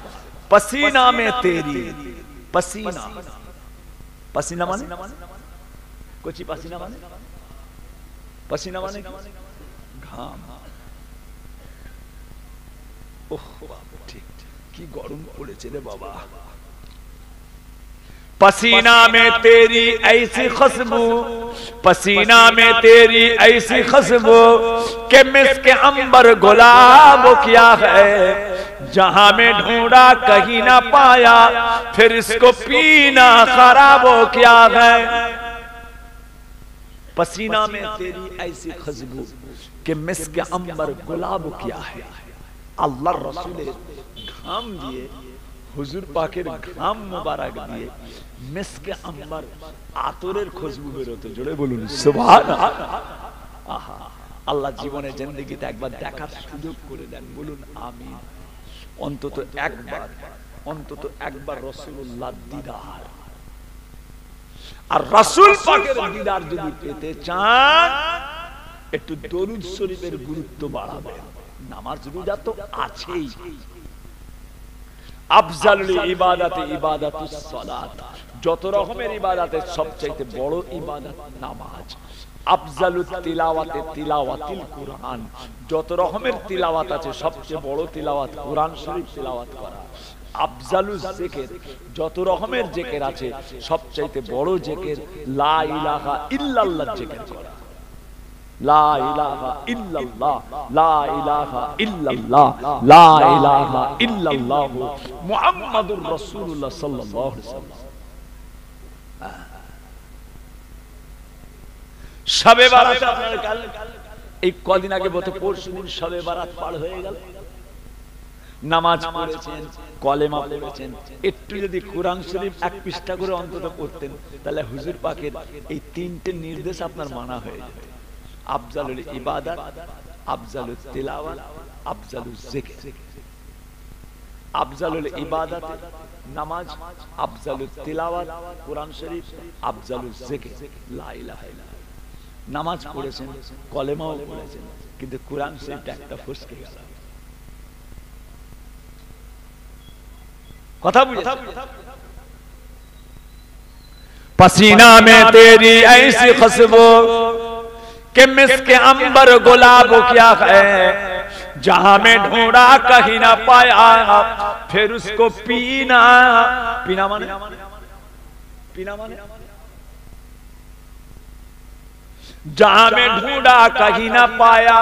पसीना में तेरी, पसीना, पसीना माने कुछ ही, पसीना माने, पसीना माने घाम। ওহ বাবা, ঠিক কি গরম পড়েছে রে বাবা। पसीना में तेरी ऐसी खुशबू, पसीना में तेरी ऐसी खुशबू के मिस्क अंबर गुलाब क्या है, जहां में ढूंढा कहीं ना पाया, फिर इसको पीना खराब हो क्या है। पसीना में तेरी ऐसी खुशबू के मिस्क अंबर गुलाब क्या है। अल्लाह रसूलेर घाम दिए, হুজুর পাকের ঘাম মোবারক দিয়ে মিস্ক আম্বার আতরের খুশবু বেরোতো। জোরে বলুন সুবহানাল্লাহ। আহা, আল্লাহ জীবনে জিন্দেগিতে একবার দেখার সুযোগ করে দেন, বলুন আমিন। অন্তত একবার রাসূলুল্লাহর দিদার, আর রাসূল পাকের দিদার যদি পেতে চান একটু দরুদ শরীফের গুরুত্ব বাড়াবেন। নামাজ রোজা তো আছেই, আফজালুল ইবাদাতে ইবাদাতুস সালাত, যত রকমের ইবাদতের সবচেয়ে বড় ইবাদত নামাজ। আফজালুত তিলাওয়াতে তিলাওয়াতিল কুরআন, যত রকমের তিলাওয়াত আছে সবচেয়ে বড় তিলাওয়াত কুরআন শরীফ তিলাওয়াত করা। আফজালুজ জিকির, যত রকমের জিকির আছে সবচেয়ে বড় জিকির লা ইলাহা ইল্লাল্লাহ জিকির করা। লা ইলাহা ইল্লাল্লাহ, লা ইলাহা ইল্লাল্লাহ, লা ইলাহা ইল্লাল্লাহ মুহাম্মাদুর রাসূলুল্লাহ সাল্লাল্লাহু আলাইহি ওয়াসাল্লাম। শবে বারাত আপনার কাল এই কদিন আগে বলতে পরশুদিন শবে বারাত পার হয়ে গেল। নামাজ পড়েছেন, কলেমা পড়েছেন, একটু যদি কোরআন শরীফ এক পৃষ্ঠা করে অন্তত পড়তেন তাহলে হুজুর পাকের এই তিনটে নির্দেশ আপনার মানা হয়ে যেত। আফজালুল ইবাদত, আফজালুত তিলাওয়াত, আফজালুজ জিকির। আফজালুল ইবাদত নামাজ, আফজালুত তিলাওয়াত কোরআন শরীফ, আফজালুজ জিকির লা ইলাহা ইল্লাল্লাহ। নামাজ পড়েছেন, কলেমাও পড়েছেন, কিন্তু কোরআন শরীফটা একটা ফসকে গেল। কথা বুঝেছেন? पसीना में तेरी ऐसी खुशबू कि मिस्क अंबर गुलाब क्या है, जहां में ढूंढा कहीं ना पाया, फिर उसको पीना। पीना माने जहां में ढूंढा कहीं ना पाया,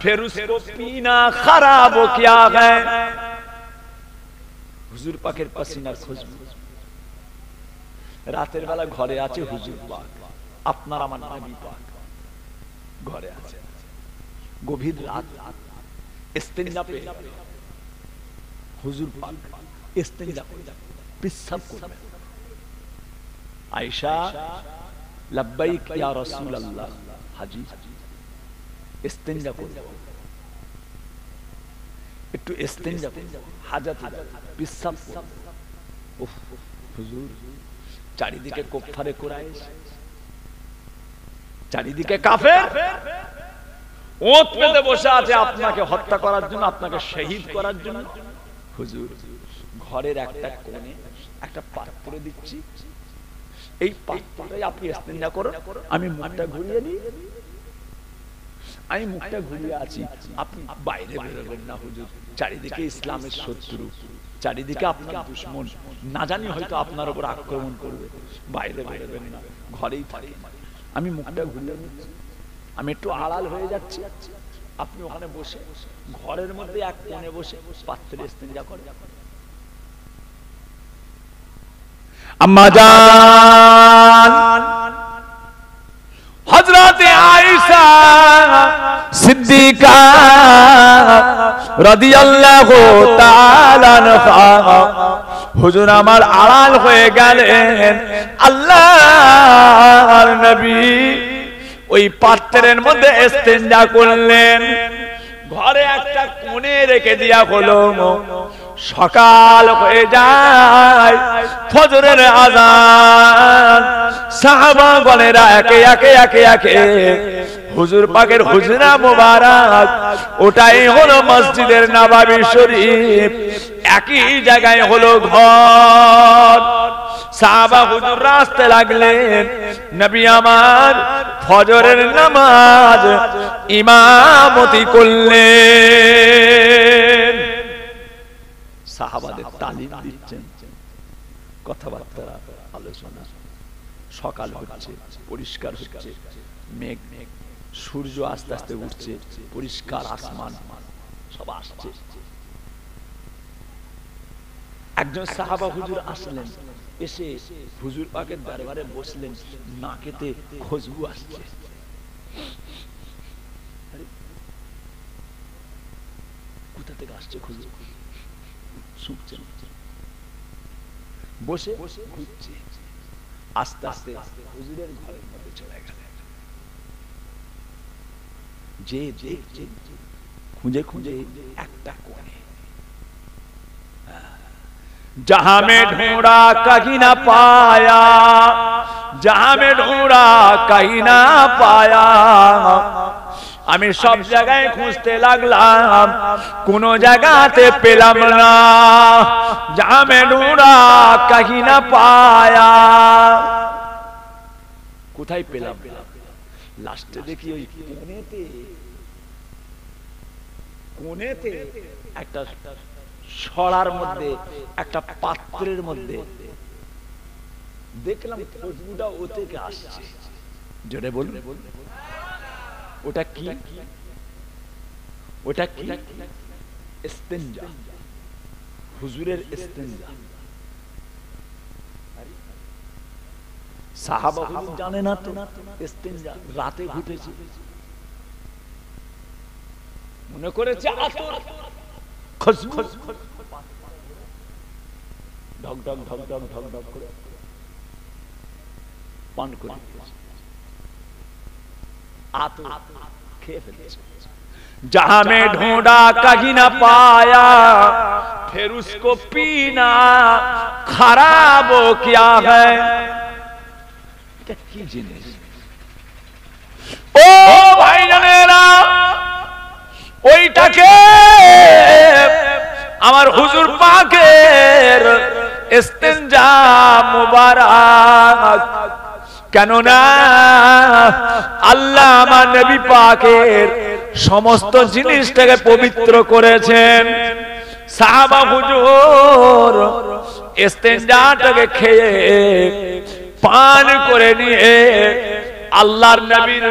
फिर उसको पीना खराब क्या है। হুজুর পাকের পসিনার খুশবু। রাতের বেলা ঘরে আছে হুজুর পাক, আপনার আমার নবী পাক ঘরে আছে। গভীর রাত ইস্তেঞ্জা পে হুজুর পাক ইস্তেঞ্জা করে পেশাব করবেন। আয়েশা লব্বাইক ইয়া রাসূলুল্লাহ, হাজি ইস্তেঞ্জা করব, একটু ইস্তেঞ্জা করব, হাজাত পেশাব করব। উফ হুজুর, চারিদিকে কুফারে কুরাইশ, চারিদিকে কাফের ওঁত পেতে বসে আছে আপনাকে হত্যা করার জন্য, আপনাকে শহীদ করার জন্য। হুজুর ঘরের একটা কোণে একটা পাত্র দিচ্ছি, এই পাত্রটাই আপনি ইস্তেঞ্জা করুন, আমি মুখটা ঘুরিয়ে নিই। আমি মুখটা ঘুরিয়ে আছি, আপনি বাইরে বেরোবেন না হুজুর। চারিদিকে ইসলামের শত্রু, চারিদিকে আপনার দুশমন, না জানি হয়তো আপনার উপর আক্রমণ করবে, বাইরে বেরোবেন না, ঘরেই থাকেন। আমি মুখটা ঘুরিয়ে নিচ্ছি, আমি একটু আড়াল হয়ে যাচ্ছি, আপনি ওখানে বসে ঘরের মধ্যে এক কোণে বসে পাত্রে ইস্তেঞ্জা করেন। আম্মা জান হযরতে আয়েশা সিদ্দিকা রাদিয়াল্লাহু তাআলা আনহা হুজুর আমার আড়াল হয়ে গেলেন। আল্লাহর নবী ওই পাত্রের মধ্যে ইস্তেঞ্জা করলেন, ঘরে একটা কোণে রেখে দিয়া হলো। সকাল হয়ে যায়, ফজরের আযান, সাহাবাগণেরা একে একে হুজুর পাকের হুজরা মোবারক, ওটাই হলো মসজিদের নববী শরীফ, একই জায়গায় হলো ঘর। সাহাবা হুজুর আসতে লাগলেন, নবী আমার ফজরের নামাজ ইমামতি করলেন। সাহাবাদের তালিম দিচ্ছেন, কথাবার্তা আলোচনা। সকাল হচ্ছে, পরিষ্কার হচ্ছে, মেঘ মেঘ, সূর্য আস্তে আস্তে উঠছে, পরিষ্কার আসমান, সব আসছে। একজন সাহাবা হুজুর আসলেন, এসে হুজুর পাকের দরবারে বসলেন, নাকেতে খুশবু আসছে। কোথা থেকে আসছে খুশবু? শুনছেন, বসে ঘুরছে, আস্তে আস্তে হুজুরের ঘরের মধ্যে চলে গেলেন। যে দেখছে, খুঁজে খুঁজে একটা কোণে, जहां में ढूंढा कहीं ना पाया, जहां में ढूंढा कहीं ना पाया, আমি সব জায়গায় খুঁজতে লাগলাম, কোন জায়গাতে পেলাম না। जहां में ढूंढा कहीं ना पाया, কোথায় পেলাম? লাস্টে দেখি ওই কোণেতে একটা ছড়ার মধ্যে, একটা পাত্রের মধ্যে দেখলাম খুশবুটা ও থেকে আসছে। জোরে বলুন, ওটা কি? ওটা কি? ইস্তেঞ্জা, হুজুরের ইস্তেঞ্জা। সাহাবা হুজুর জানে না তো ইস্তেঞ্জা, রাতে ঘটেছে, মনে করেছে আতর, খুশবু, ঢক ঢক ঢক ঢক ঢক ঢক করে পান করে আতর খেয়ে ফেলেছে। जहां में ढूंढा कहीं ना पाया, फिर उसको पीना खराब हो क्या है। এটা কি জিনিস? ও ভাই জানেরা, ওইটাকে আমার হুজুর পাকের ইস্তেঞ্জা মুবারক। কেননা আল্লাহ আমার নবী পাকের সমস্ত জিনিসটাকে পবিত্র করেছেন। সাহাবা হুজুর ইস্তেঞ্জাটাকে খেয়ে পান করে নিয়ে আল্লাহর নবীর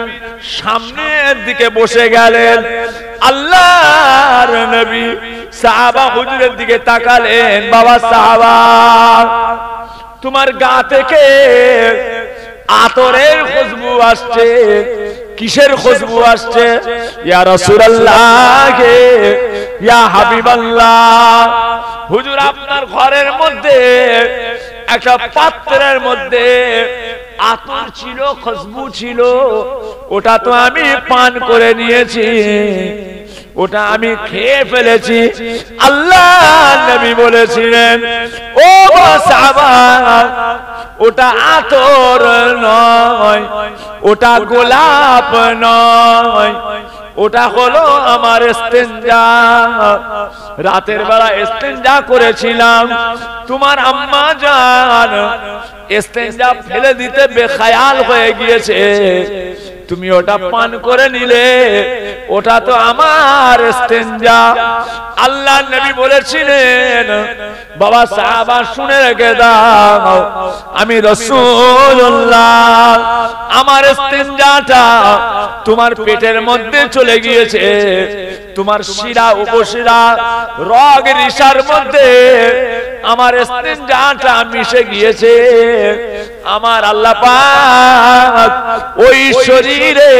সামনের দিকে বসে গেলেন। আল্লাহর নবী সাহাবা হুজুরের দিকে তাকালেন, বাবা সাহাবা, তোমার গা থেকে আতরের খুশবু আসছে, কিসের খুশবু আসছে? ইয়া রাসূলুল্লাহ, ইয়া হাবিবাল্লাহ, হুজুর আপনার ঘরের মধ্যে একটা পাত্রের মধ্যে আতর ছিল, খুশবু ছিল, ওটা তো আমি পান করে নিয়েছি, ওটা আমি খেয়ে ফেলেছি। আল্লাহ নবী বলেছিলেন, ও সাহাবা, ওটা আতর নয়, ওটা গোলাপ নয়, ওটা হলো আমার ইস্তেঞ্জা। রাতের বেলা ইস্তেঞ্জা করেছিলাম, তোমার আম্মা জান ইস্তেঞ্জা ফেলে দিতে বেখয়াল হয়ে গিয়েছে, তুমি ওটা পান করে নিলে, ওটা তো আমার ইস্তেঞ্জা। আল্লাহ নবী বলেছিলেন, বাবা সাহাবা শুনে রেখে দাও, আমি রাসূলুল্লাহ, আমার ইস্তেঞ্জাটা তোমার পেটের মধ্যে চলে গিয়েছে, তোমার শিরা উপশিরা রগ রিশার মধ্যে আমার ইস্তেঞ্জাটা মিশে গিয়েছে। আমার আল্লাহ পাক ওই শরীরে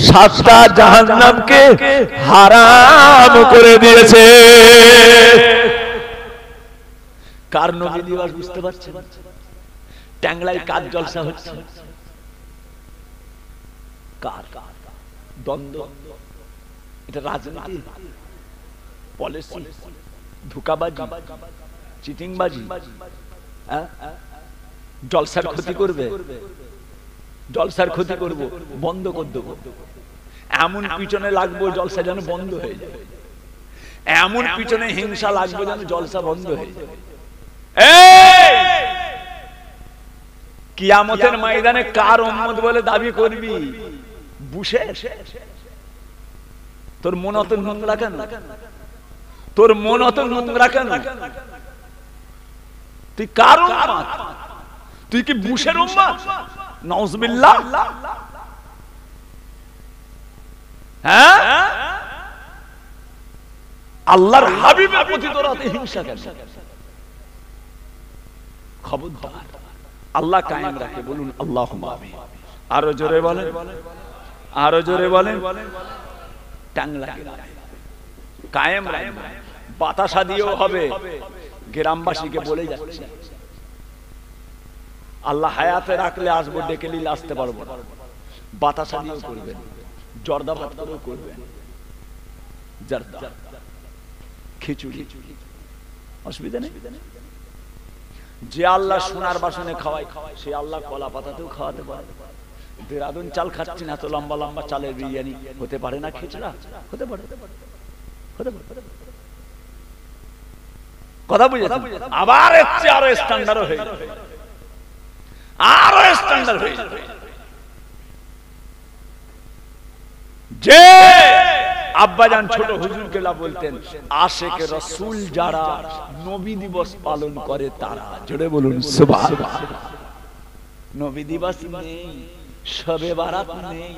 7টা জাহান্নামকে হারাম করে দিয়েছে। কার নবী দিবস বুঝতে পারছেন? ট্যাংলায় কার জলসা হচ্ছে? কার দ্বন্দ্ব? এটা রাজনীতি, পলিসি, ধোঁকাবাজি, চিটিংবাজি, জলসার ক্ষতি করবে, জলসার ক্ষতি করব, বন্ধ করে দেবো, এমন পিছনে লাগবো জলসা যেন বন্ধ হয়ে যায়, এমন পিছনে হিংসা লাগবে যেন জলসা বন্ধ হয়ে যায়। কিয়ামতের ময়দানে কার উম্মত বলে দাবি করবি? বুশে তোর মন অত নোংরা কেন? তোর মন অত নোংরা কেন? তুই কার উম্মত? তুই কি বুশের উম্মত? নাউজুবিল্লাহ। হ্যাঁ, আল্লাহর হাবিবের প্রতি তোর অত হিংসা কেন? খবরদার, আল্লাহ কায়েম রাখে, বলুন আল্লাহুম্মা আমিন। আরো জোরে বলেন, আরো জোরে বলেন। টাংলা কায়েম রাখে, বাতাসা দিয়েও হবে। গ্রামবাসীকে বলে যাচ্ছে, আল্লাহ হায়াতে রাখলে আসবো, ডেকে নিলে আসতে পারবো না। বাতাসা দিয়েও করবেন, জর্দা ভাত করেও করবেন, জর্দা খিচুড়ি, অসুবিধা নেই। যে আল্লাহ সোনার বাসনে খাওয়াই, সে আল্লাহ কলা পাতাতেও খাওয়াতে পারে। দেরাদুন চাল খাচ্ছি না, তো লম্বা লম্বা চালের বিরিয়ানি হতে পারে না? খিচড়া হতে পারে, হতে পারে। কথা বুঝে? আবার এসছে আরো স্ট্যান্ডার্ড হয়ে, আরো স্ট্যান্ডার্ড হয়ে যাবে। যে আব্বাজান ছোট হুজুরকে বলতেন, আশেকে রাসূল যারা নবী দিবস পালন করে তারা, জোরে বলুন সুবহানাল্লাহ। নবী দিবস নেই, শবে বারাত নেই।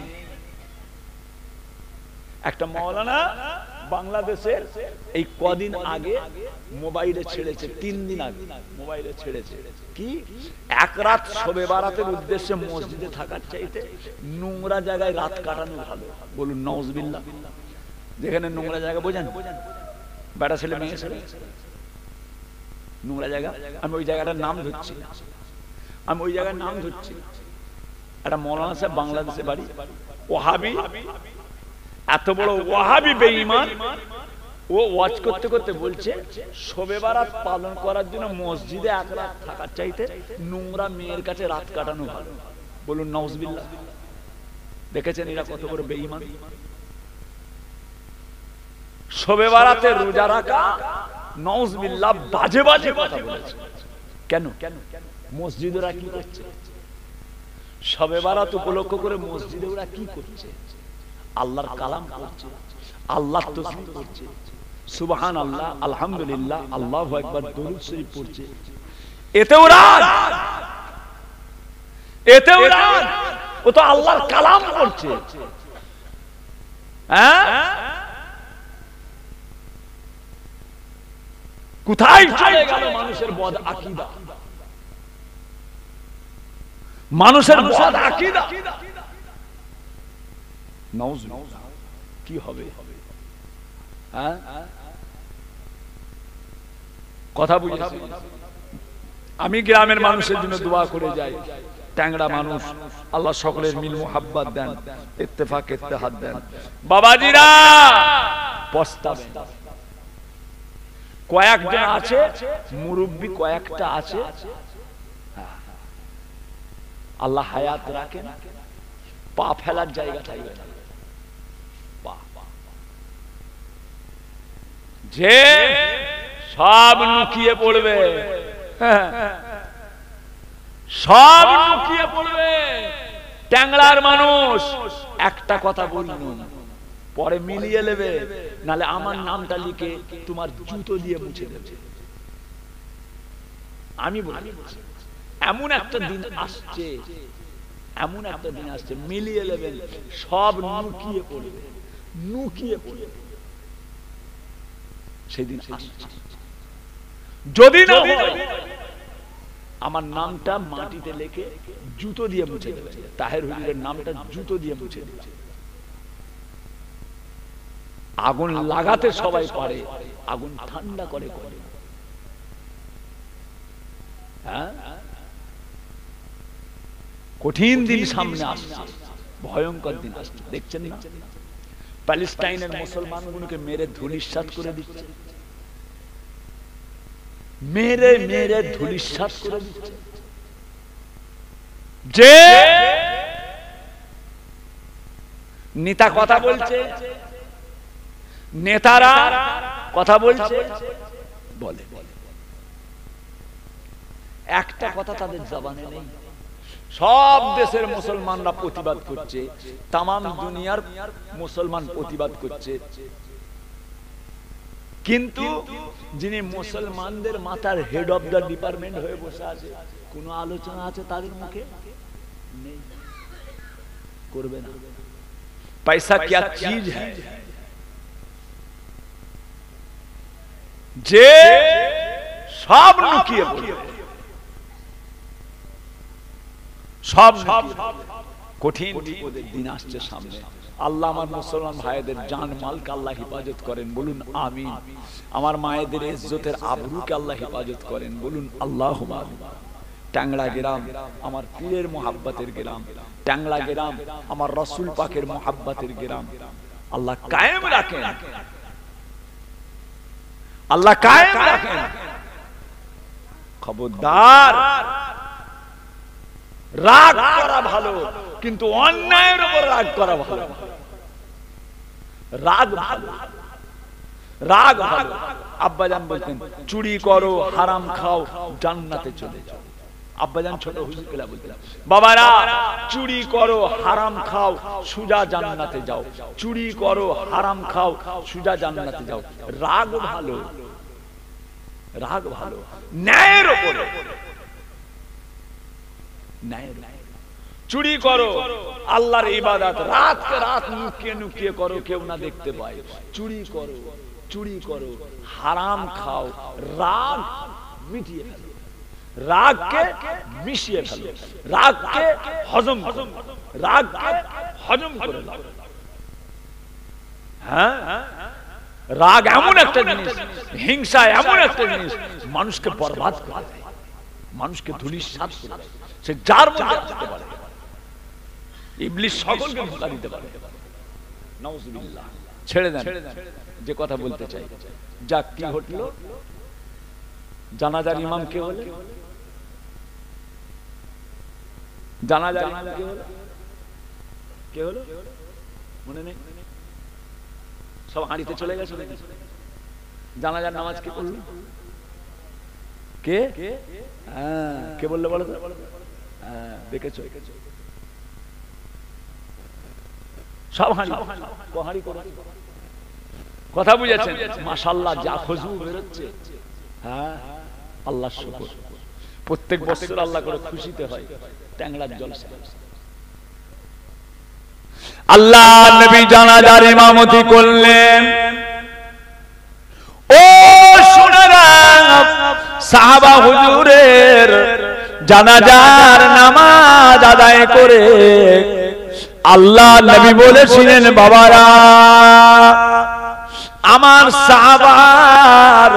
একটা মাওলানা বাংলাদেশের এই কদিন আগে মোবাইলে ছেড়েছে, 3 দিন আগে মোবাইলে ছেড়েছে কি, এক রাত শবে বারাতের উদ্দেশ্যে মসজিদে থাকার চাইতে নোংরা জায়গায় রাত কাটানো ভালো। বলুন নাউজুবিল্লাহ। যেখানে নোংরা জায়গা বোঝেন, বেটা ছেলে মেয়ে ছেলে, নোংরা জায়গা, আমি ওই জায়গাটার নাম ধরছি না, আমি ওই জায়গার নাম ধরছি না। একটা মৌলানা সাহেব বাংলাদেশে বাড়ি, ওয়াহাবি, এত বড় ওয়াহাবি বেঈমান, ও ওয়াজ করতে করতে বলছে শবে বারাত পালন করার জন্য মসজিদে এক রাত থাকার চাইতে নোংরা মেয়ের কাছে রাত কাটানো ভালো। বলুন নাউজুবিল্লাহ। দেখেছেন এরা কত বড় বেঈমান? শবে বারাতে রোজা রাখা, নাউজুবিল্লাহ, বাজে বাজে কথা বলেছে। কেন? মসজিদে ওরা কি করছে? শবে বারাত উপলক্ষ করে মসজিদে ওরা কি করছে? আল্লাহর কালাম করছে, আল্লাহর তাসবিহ করছে, সুবহানাল্লাহ, আলহামদুলিল্লাহ, আল্লাহু আকবার, দরুদ শরীফ পড়ছে। এতেও রাত, এতেও রাত, ও তো আল্লাহর কালাম করছে। হ্যাঁ, কোথায় চলে গেল মানুষের বদ আকীদা? মানুষের বদ আকীদা নাউজুবিল্লাহ। কি হবে? হ্যাঁ, কথা বুঝেছি। আমি গ্রামের মানুষের জন্য দোয়া করে যাই, ট্যাংরা মানুষ, আল্লাহ সকলের মিল মুহাব্বত দেন, ইত্তেফাক ইত্তেহাদ দেন। বাবাজিরা পস্তাবেন, কয়েকজন আছে মুরব্বী, কয়েকটা আছে আল্লাহ হায়াত রাখেন, পা ফেলার জায়গা থাকবে না। যে সব লুকিয়ে পড়বে, সব লুকিয়ে পড়বে। ট্যাংরার মানুষ একটা কথা বলুন, পরে মিলিয়ে নেবে, নালে আমার নামটা লিখে তোমার জুতো দিয়ে মুছে দেবে। আমি বলি, এমন একটা দিন আসছে, এমন একটা দিন আসছে, মিলিয়ে নেবেন, সব লুকিয়ে পড়বে, লুকিয়ে পড়বে। সেদিন আসছে, যদি না হয় আমার নামটা মাটিতে লেখে জুতো দিয়ে মুছে দেবে। তাহের হুজুরের নামটা জুতো দিয়ে মুছে দেবে। আগুন লাগাতে সবাই পারে, আগুন ঠান্ডা করে করে। হ্যাঁ, কঠিন দিন সামনে আসছে, ভয়ঙ্কর দিন আসছে। দেখছেন না, প্যালেস্টাইনের মুসলমানগুলোকে মেরে ধূলিসাৎ করে দিচ্ছে, মেরে মেরে ধূলিসাৎ করে দিচ্ছে। যে নেতা কথা বলছে, নেতারা কথা বলছে, বলে একটা কথা তাদের জবানে নেই। সব দেশের মুসলমানরা প্রতিবাদ করছে, তামাম দুনিয়ার মুসলমান প্রতিবাদ করছে। কিন্তু যিনি মুসলমানদের মাথার হেড অফ দ্য ডিপার্টমেন্ট হয়ে বসে আছে, কোন আলোচনা আছে তাদের মুখে নেই, করবে না। पैसा क्या चीज है যে সব লুকিয়ে পড়ে, সব কঠিন বিপদের দিন আসছে সামনে। আল্লাহ আমার মুসলমান ভাইদের জান মালকে আল্লাহ হেফাজত করেন, বলুন আমিন। আমার মায়েদের ইজ্জতের আবরুকে আল্লাহ হেফাজত করেন, বলুন আল্লাহুম্মা আমিন। ট্যাংরা গ্রাম আমার পীরের মোহাব্বতের গ্রাম, ট্যাংরা গ্রাম আমার রাসূল পাকের মোহাব্বতের গ্রাম। আল্লাহ কায়েম রাখেন, আল্লাহ কায়েম রাখেন। খবরদার, রাগ করা ভালো কিন্তু অন্যায়ের উপর রাগ করা ভালো। রাগ ভালো, রাগ ভালো। আব্বাজান বলতেন চুরি করো, হারাম খাও, জান্নাতে চলে যাও। আব্বাজান ছোট হুজুর কেলা বলতেন বাবারা চুরি করো, হারাম খাও, সুজা জান্নাতে যাও। চুরি করো, হারাম খাও, সুজা জান্নাতে যাও। রাগ ভালো, রাগ ভালো, ন্যায়ের উপরে। চুরি করো আল্লাহর ইবাদত, রাতকে রাত লুকিয়ে লুকিয়ে করো, কেউ না দেখতে পায়। চুরি করো, চুরি করো, হারাম খাও, রাগ মিটিয়ে ফেলো, রাগকে মিশিয়ে ফেলো, রাগকে হজম করো, রাগকে হজম করে দাও। হ্যাঁ, রাগ এমন একটা জিনিস, হিংসা এমন একটা জিনিস মানুষকে বরবাদ করে দেয়, মানুষকে ধূলিসাৎ করে দেয়। সে যার মধ্যে আসতে পারে, ইবলিস সকলকে ধোঁকা দিতে পারে। নাউজুবিল্লাহ। ছেড়ে দেন যে কথা বলতে চাই। যাক, কি ঘটলো? জানাজার ইমাম কে হলো? জানাজার ইমাম কে হলো? কে হলো মনে নেই? সব হাঁড়িতে চলে গেছে নাকি? জানাজার নামাজ কে পড়লো? কে? হ্যাঁ, কে বললে বলো তো? হ্যাঁ, দেখেছো? সব হাঁড়ি করে কথা বুঝেছেন? মাশাআল্লাহ, যা খুশবু বেরোচ্ছে। হ্যাঁ, আল্লাহর শুকর। প্রত্যেক বছর আল্লাহ করে খুশিতে হয় ট্যাংরার জলসা। আল্লাহ নবী জানাজার ইমামতি করলেন। ও শুনেরা, সাহাবা হুজুরের জানাজার নামাজ আদায় করে আল্লাহ নবী বলেছিলেন বাবারা, আমার সাহাবার,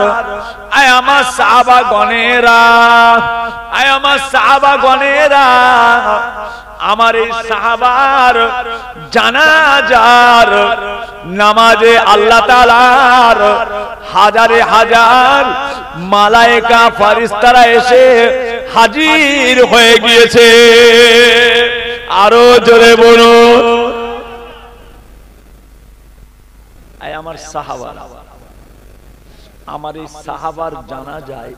আয় আমার সাহাবা গণেরা, আয় আমার সাহাবা গণেরা, আমার এই সাহাবার জানাজার নামাজে আল্লাহ তাআলার হাজারে হাজার মালায়েকা ফেরেশতারা এসে হাজির হয়ে গিয়েছে। আরো জোরে বলুন, আয় আমার সাহাবা, আমার এই সাহাবার জানাজায়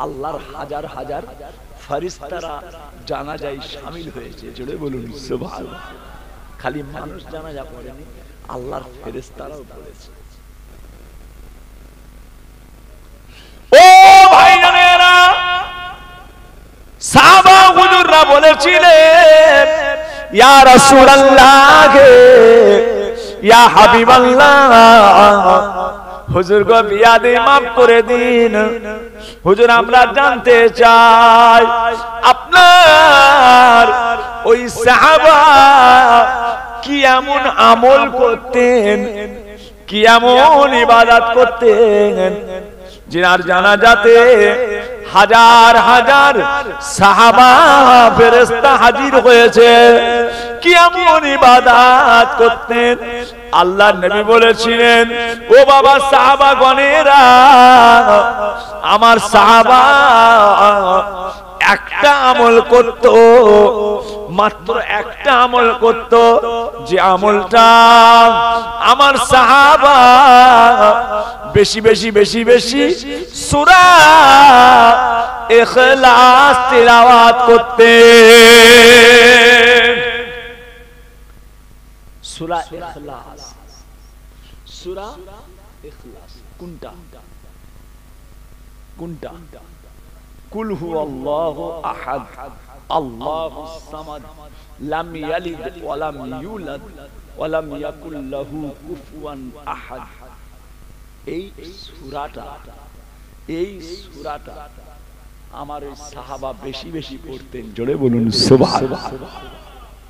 আল্লাহর হাজার হাজার ফেরেশতারা জানাজায় শামিল হয়েছে। জোরে বলুন সুবহানাল্লাহ। খালি মানুষ জানাজা পড়েনি, আল্লাহর ফেরেশতারাও পড়েছে। ও ভাই জানেরা, সাহাবা হুজুররা বলেছিলেন ইয়া রাসূলুল্লাহ, ইয়া হাবিবাল্লাহ, হুজুর গো বিয়াদে মাফ করে দিন। হুজুর আমরা জানতে চাই আপনার ওই সাহাবা কি এমন আমল করতেন, কি এমন ইবাদত করতেন, जिनार জানাজাতে হাজার হাজার সাহাবা ফেরেশতা হাজির হয়েছে, কি এমন ইবাদত করতেন। আল্লাহর নবী বলেছিলেন, ও বাবা সাহাবা গণেরা, আমার সাহাবা একটা আমল করত, মাত্র একটা আমল করত, যে আমলটা আমার সাহাবা বেশি বেশি বেশি বেশি সূরা ইখলাস তিলাওয়াত করতে। সূরা ইখলাস, সূরা ইখলাস কোনটা কোনটা কুল হুয়াল্লাহু আহাদ আল্লাহুস সামাদ লাম ইয়ালিদ ওয়া লাম ইউলাদ ওয়া লাম ইয়াকুল লাহু কুফুয়ান আহাদ। এই সূরাটা আমার ওই সাহাবা বেশি বেশি পড়তেন। জোরে বলুন সুবহানাল্লাহ।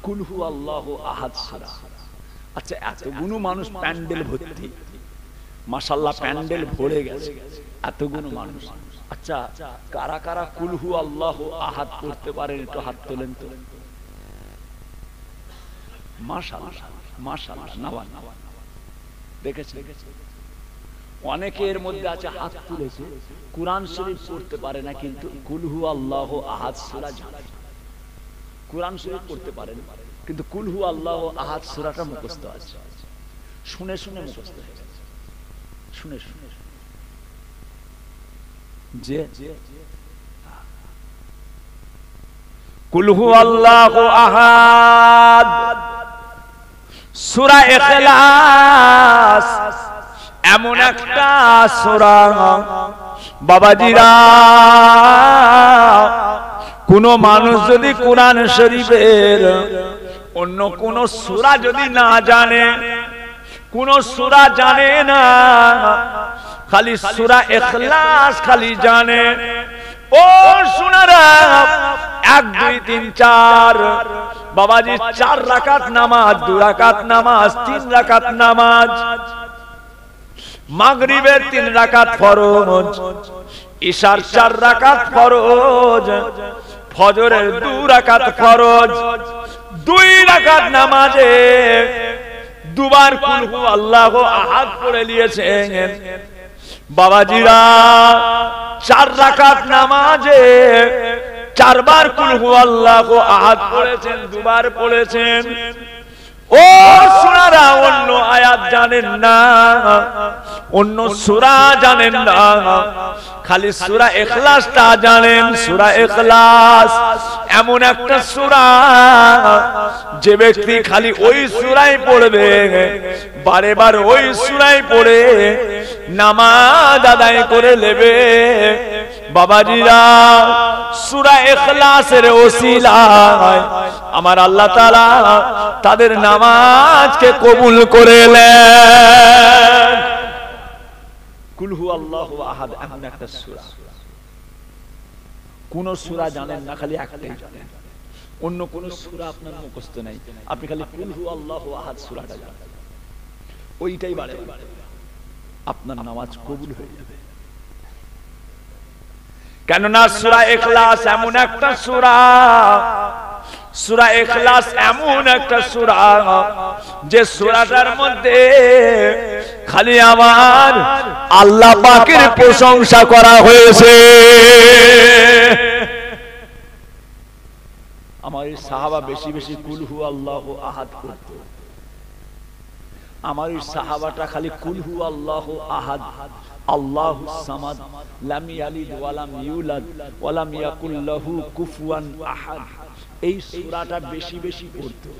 কুল হুয়াল্লাহু আহাদ সূরা। আচ্ছা, এতগুলো মানুষ প্যান্ডেল ভর্তি, মাশাআল্লাহ প্যান্ডেল ভরে গেছে, এতগুলো মানুষ। আচ্ছা, কারা কারা কুল হুয়াল্লাহু আহাদ পড়তে পারেন একটু হাত তোলেন তো। মাশাআল্লাহ মাশাআল্লাহ, নাওয়ান দেখেছেন। অনেকের মধ্যে আছে হাত তুলেছে কোরআন শরীফ পড়তে পারে না, কিন্তু কুল হুয়াল্লাহু আহাদ সূরা জানে। কোরআন শরীফ পড়তে পারেন কিন্তু কুল হুয়াল্লাহু আহাদ সূরাটা মুখস্থ আছে, শুনে শুনে মুখস্থ হয়ে গেছে, শুনে শুনে যে কুল হুয়াল্লাহু আহাদ সূরা ইখলাস এমন একটা সূরা বাবাজিরা, কোন মানুষ যদি কোরআন শরীফের অন্য কোন সূরা যদি না জানে, কোন সূরা জানে না, খালি সূরা ইখলাস খালি জানে, ও শোনারা 1 2 3 4 বাবাজি 4 রাকাত নামাজ, 2 রাকাত নামাজ, 3 রাকাত নামাজ, মাগরিবের 3 রাকাত ফরজ, ইশার 4 রাকাত ফরজ, ফজরের 2 রাকাত ফরজ, 2 রাকাত নামাজে দুবার কুল হুয়াল্লাহু আহাদ পড়ে নিয়েছেন বাবাজিরা। 4 রাকাত নামাজে 4 বার কুল হুয়াল্লাহু আহাদ পড়েছেন, 2 বার পড়েছেন। ও সূরারা অন্য আয়াত জানেন না, অন্য সূরা জানেন না, খালি সূরা ইখলাসটা জানেন। সূরা ইখলাস এমন একটা সূরা, যে ব্যক্তি খালি ওই সূরাই পড়বে, বারে বার ওই সূরাই পড়ে নামাজ আদায় করে নেবে বাবাজিরা। সূরা ইখলাসের ওসিলায় আমার আল্লাহ তাআলা তাদের নামাজকে কবুল করে নেন। কুল হুয়াল্লাহু আহাদ এমন একটা সূরা, কোন সূরা জানেন না, খালি একটাই জানেন, অন্য কোন সূরা আপনার মুখস্থ নাই, আপনি খালি কুল হুয়াল্লাহু আহাদ সূরাটা জানেন, ওইটাই বারে বারে আপনার নামাজ কবুল হয়ে যাবে। কেননা সূরা ইখলাস এমন একটা সূরা, সূরা ইখলাস এমন একটা সূরা, যে সূরাটার মধ্যে খালি আমার আল্লাহ পাকের প্রশংসা করা হয়েছে। আমার এই সাহাবা বেশি বেশি কুল হুয়াল্লাহু আহাদ করত। আমার এই সাহাবাটা খালি কুল হুয়াল্লাহু আহাদ আল্লাহুস সামাদ লাম ইয়ালিদ ওয়া লাম ইউলাদ ওয়া লাম ইয়াকুল লাহু কুফুয়ান আহাদ, এই সূরাটা বেশি বেশি পড়তো।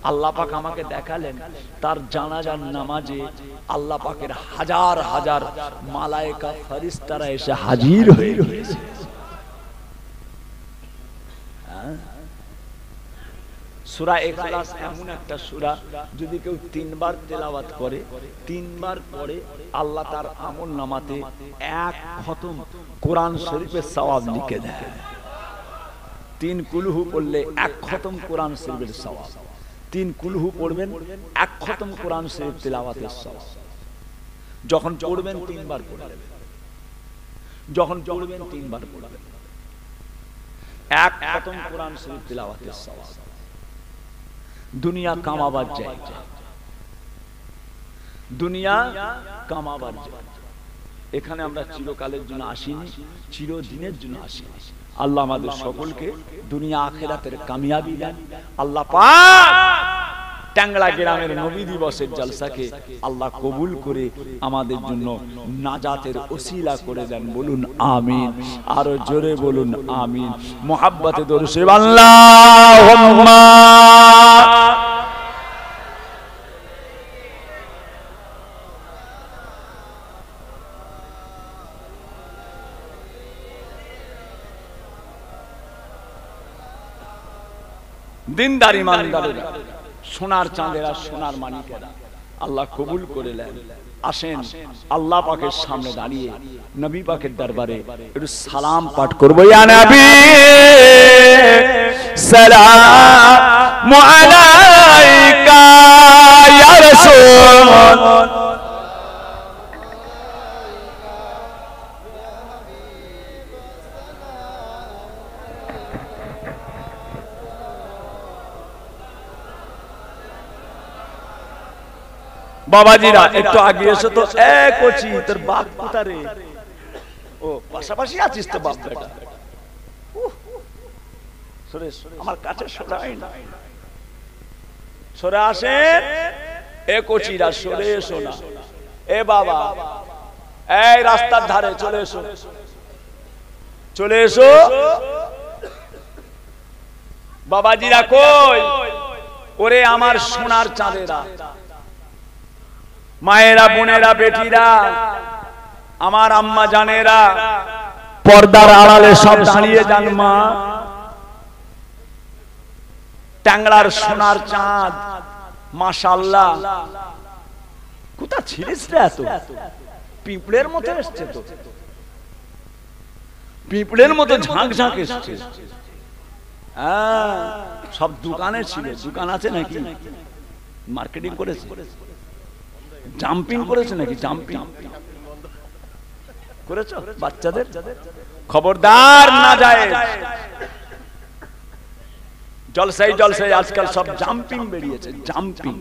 আল্লাহ পাক আমাকে দেখালেন তার জানাজার নামাজে আল্লাহ পাকের হাজার হাজার মালায়েকা ফেরেশতারা এসে হাজির হয়ে গেছে। সূরা ইখলাস এমন একটা সূরা, যদি কেউ 3 বার তেলাওয়াত করে, 3 বার পরে আল্লাহ তার আমল নামাতে 1 খতম কোরআন শরীফের সওয়াব লিখে দেয়। 3 কুলহু পড়লে 1 খতম কোরআন শরীফের সওয়াব, 3 কুলহু পড়বেন 1 খতম কোরআন শরীফ তেলাওয়াতের সওয়াব। যখন পড়বেন 3 বার পড়বেন, যখন পড়বেন 3 বার পড়বেন, 1 খতম কোরআন শরীফ তেলাওয়াতের সওয়াব। দুনিয়া কামাবার জায়গা, দুনিয়া কামাবার জায়গা। এখানে আমরা চিরকালের জন্য আসিনি, চিরদিনের জন্য আসিনি। আল্লাহ আমাদের সকলকে দুনিয়া আখিরাতের কামিয়াবি দেন। আল্লাহ পাক ট্যাংরা গ্রামের নবী দিবসের জলসাকে আল্লাহ কবুল করে আমাদের জন্য নাজাতের ওসিলা করে দেন। বলুন আমিন, আরো জোরে বলুন আমিন। মুহাব্বতে দরুদ শরীফ আল্লাহুম্মা দিনদার ইমানদারেরা, সোনার চাঁদেরা, সোনার মানিকেরা আল্লাহ কবুল করে নেন। আসেন আল্লাহ পাকের সামনে দাঁড়িয়ে নবী পাকের দরবারে একটু সালাম পাঠ করব। ইয়া নবী সালামু আলাইকা ইয়া রাসূল। বাবাজিরা একটু আগে এসো তো। এক ওচি তোর বাপ কোথারে? ও পাশাপাশি আছিস তো বাপ বেটা। সরে আমার কাছে সরাই না, সরে আসেন। এক ওচিরা সরে এসো না। এ বাবা, এই রাস্তার ধারে চলে এসো, চলে এসো। বাবাজিরা কই? ওরে আমার সোনার চাঁদেরা, মায়েরা, বোনেরা, বেটিরা, আমার আম্মা জানেরা, পর্দার আড়ালে সব দাঁড়িয়ে যান। মা, ট্যাংরার সোনার চাঁদ, মাশাআল্লাহ। কোথা ছিলিস রে? এত পিঁপড়ের মতো এসছে তো, পিঁপড়ের মতো ঝাঁক ঝাঁক এসছে। হ্যাঁ, সব দোকানে ছিল। দোকান আছে নাকি? মার্কেটিং করেছে, জাম্পিং করেছে নাকি? জাম্পিং করেছো বাচ্চাদের? খবরদার না যায়। জলসাই জলসাই আজকাল সব জাম্পিং বেরিয়েছে। জাম্পিং,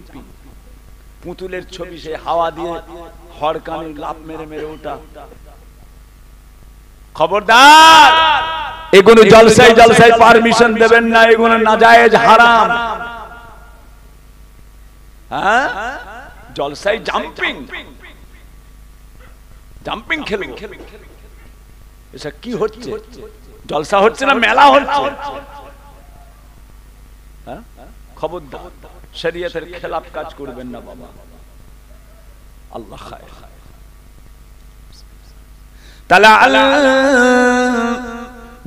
পুতুলের ছবি, সে হাওয়া দিয়ে হড়কানে লাফ মেরে মেরে ওঠা। খবরদার, এগুলো জলসাই জলসাই পারমিশন দেবেন না। এগুলো নাজায়েজ, হারাম। হ্যাঁ, জলসাই জাম্পিং, জাম্পিং খেলবো। এসব কি হচ্ছে? জলসা হচ্ছে না মেলা হচ্ছে? খবরদার, শরীয়তের খেলাফ কাজ করবেন না বাবা। আল্লাহ খায়। তালাল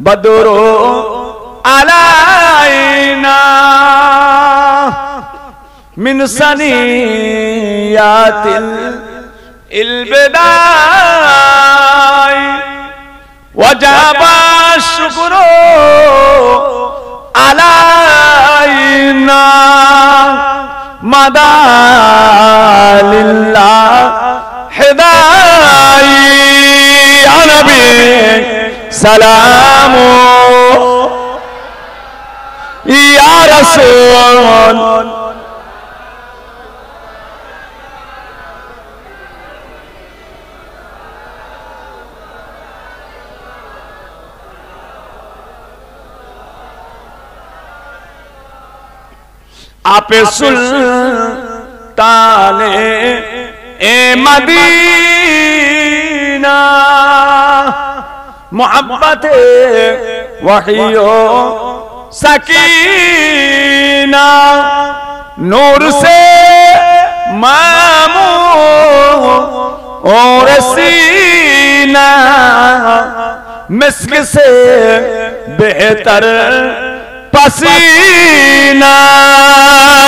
বদরু আলাইনা মিন সানিয়াতিল ইলবিদাই ওয়াজাবা শুকরু আলাইনা মাদালিল্লাহ হিদাই। ইয়া নবী সালামু ইয়া রাসূল। आपे सुल्ताने ए मदीना मोहब्बते वहियो सकीना नूर से मामू और सीना मिस्क से बेहतर पसीना।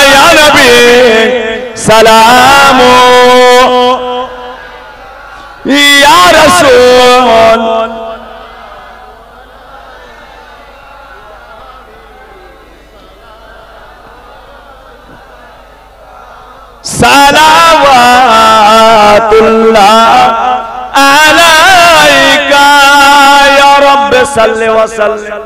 या नबी सलामो या रसूल। सलावतुल्लाह अलैका या रब्ब सल्लि व सल्लिम।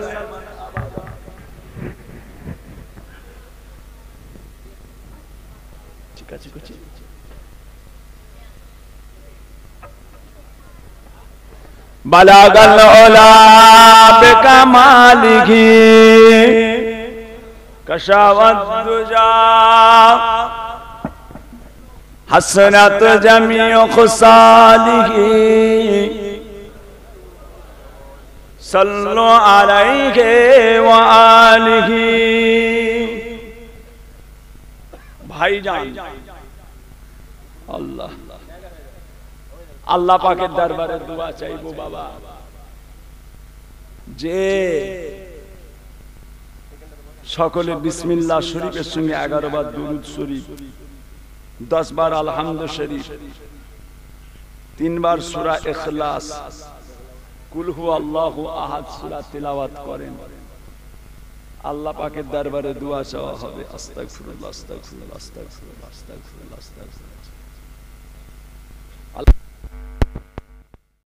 बलागल उला बिकमालिही कशावत दुजा हसनत जमीउ खुसालिही सल्लु अलैहि व आलिही। भाईजान, अल्लाह আল্লাহ পাকের দরবারে দোয়া চাইবো বাবা, যে সকলে বিসমিল্লাহ শরীফের সঙ্গে 11 বার দুরূদ শরীফ, 10 বার আলহামদু শরীফ, 3 বার সূরা ইখলাস, কুল হু আল্লাহু আহাদ সূরা তিলাওয়াত করেন। আল্লাহ পাকের দরবারে দোয়া চাওয়া হবে। আস্তাগফিরুল্লাহ, আস্তাগফিরুল্লাহ, আস্তাগফিরুল্লাহ, আস্তাগফিরুল্লাহ, আস্তাগফিরুল্লাহ।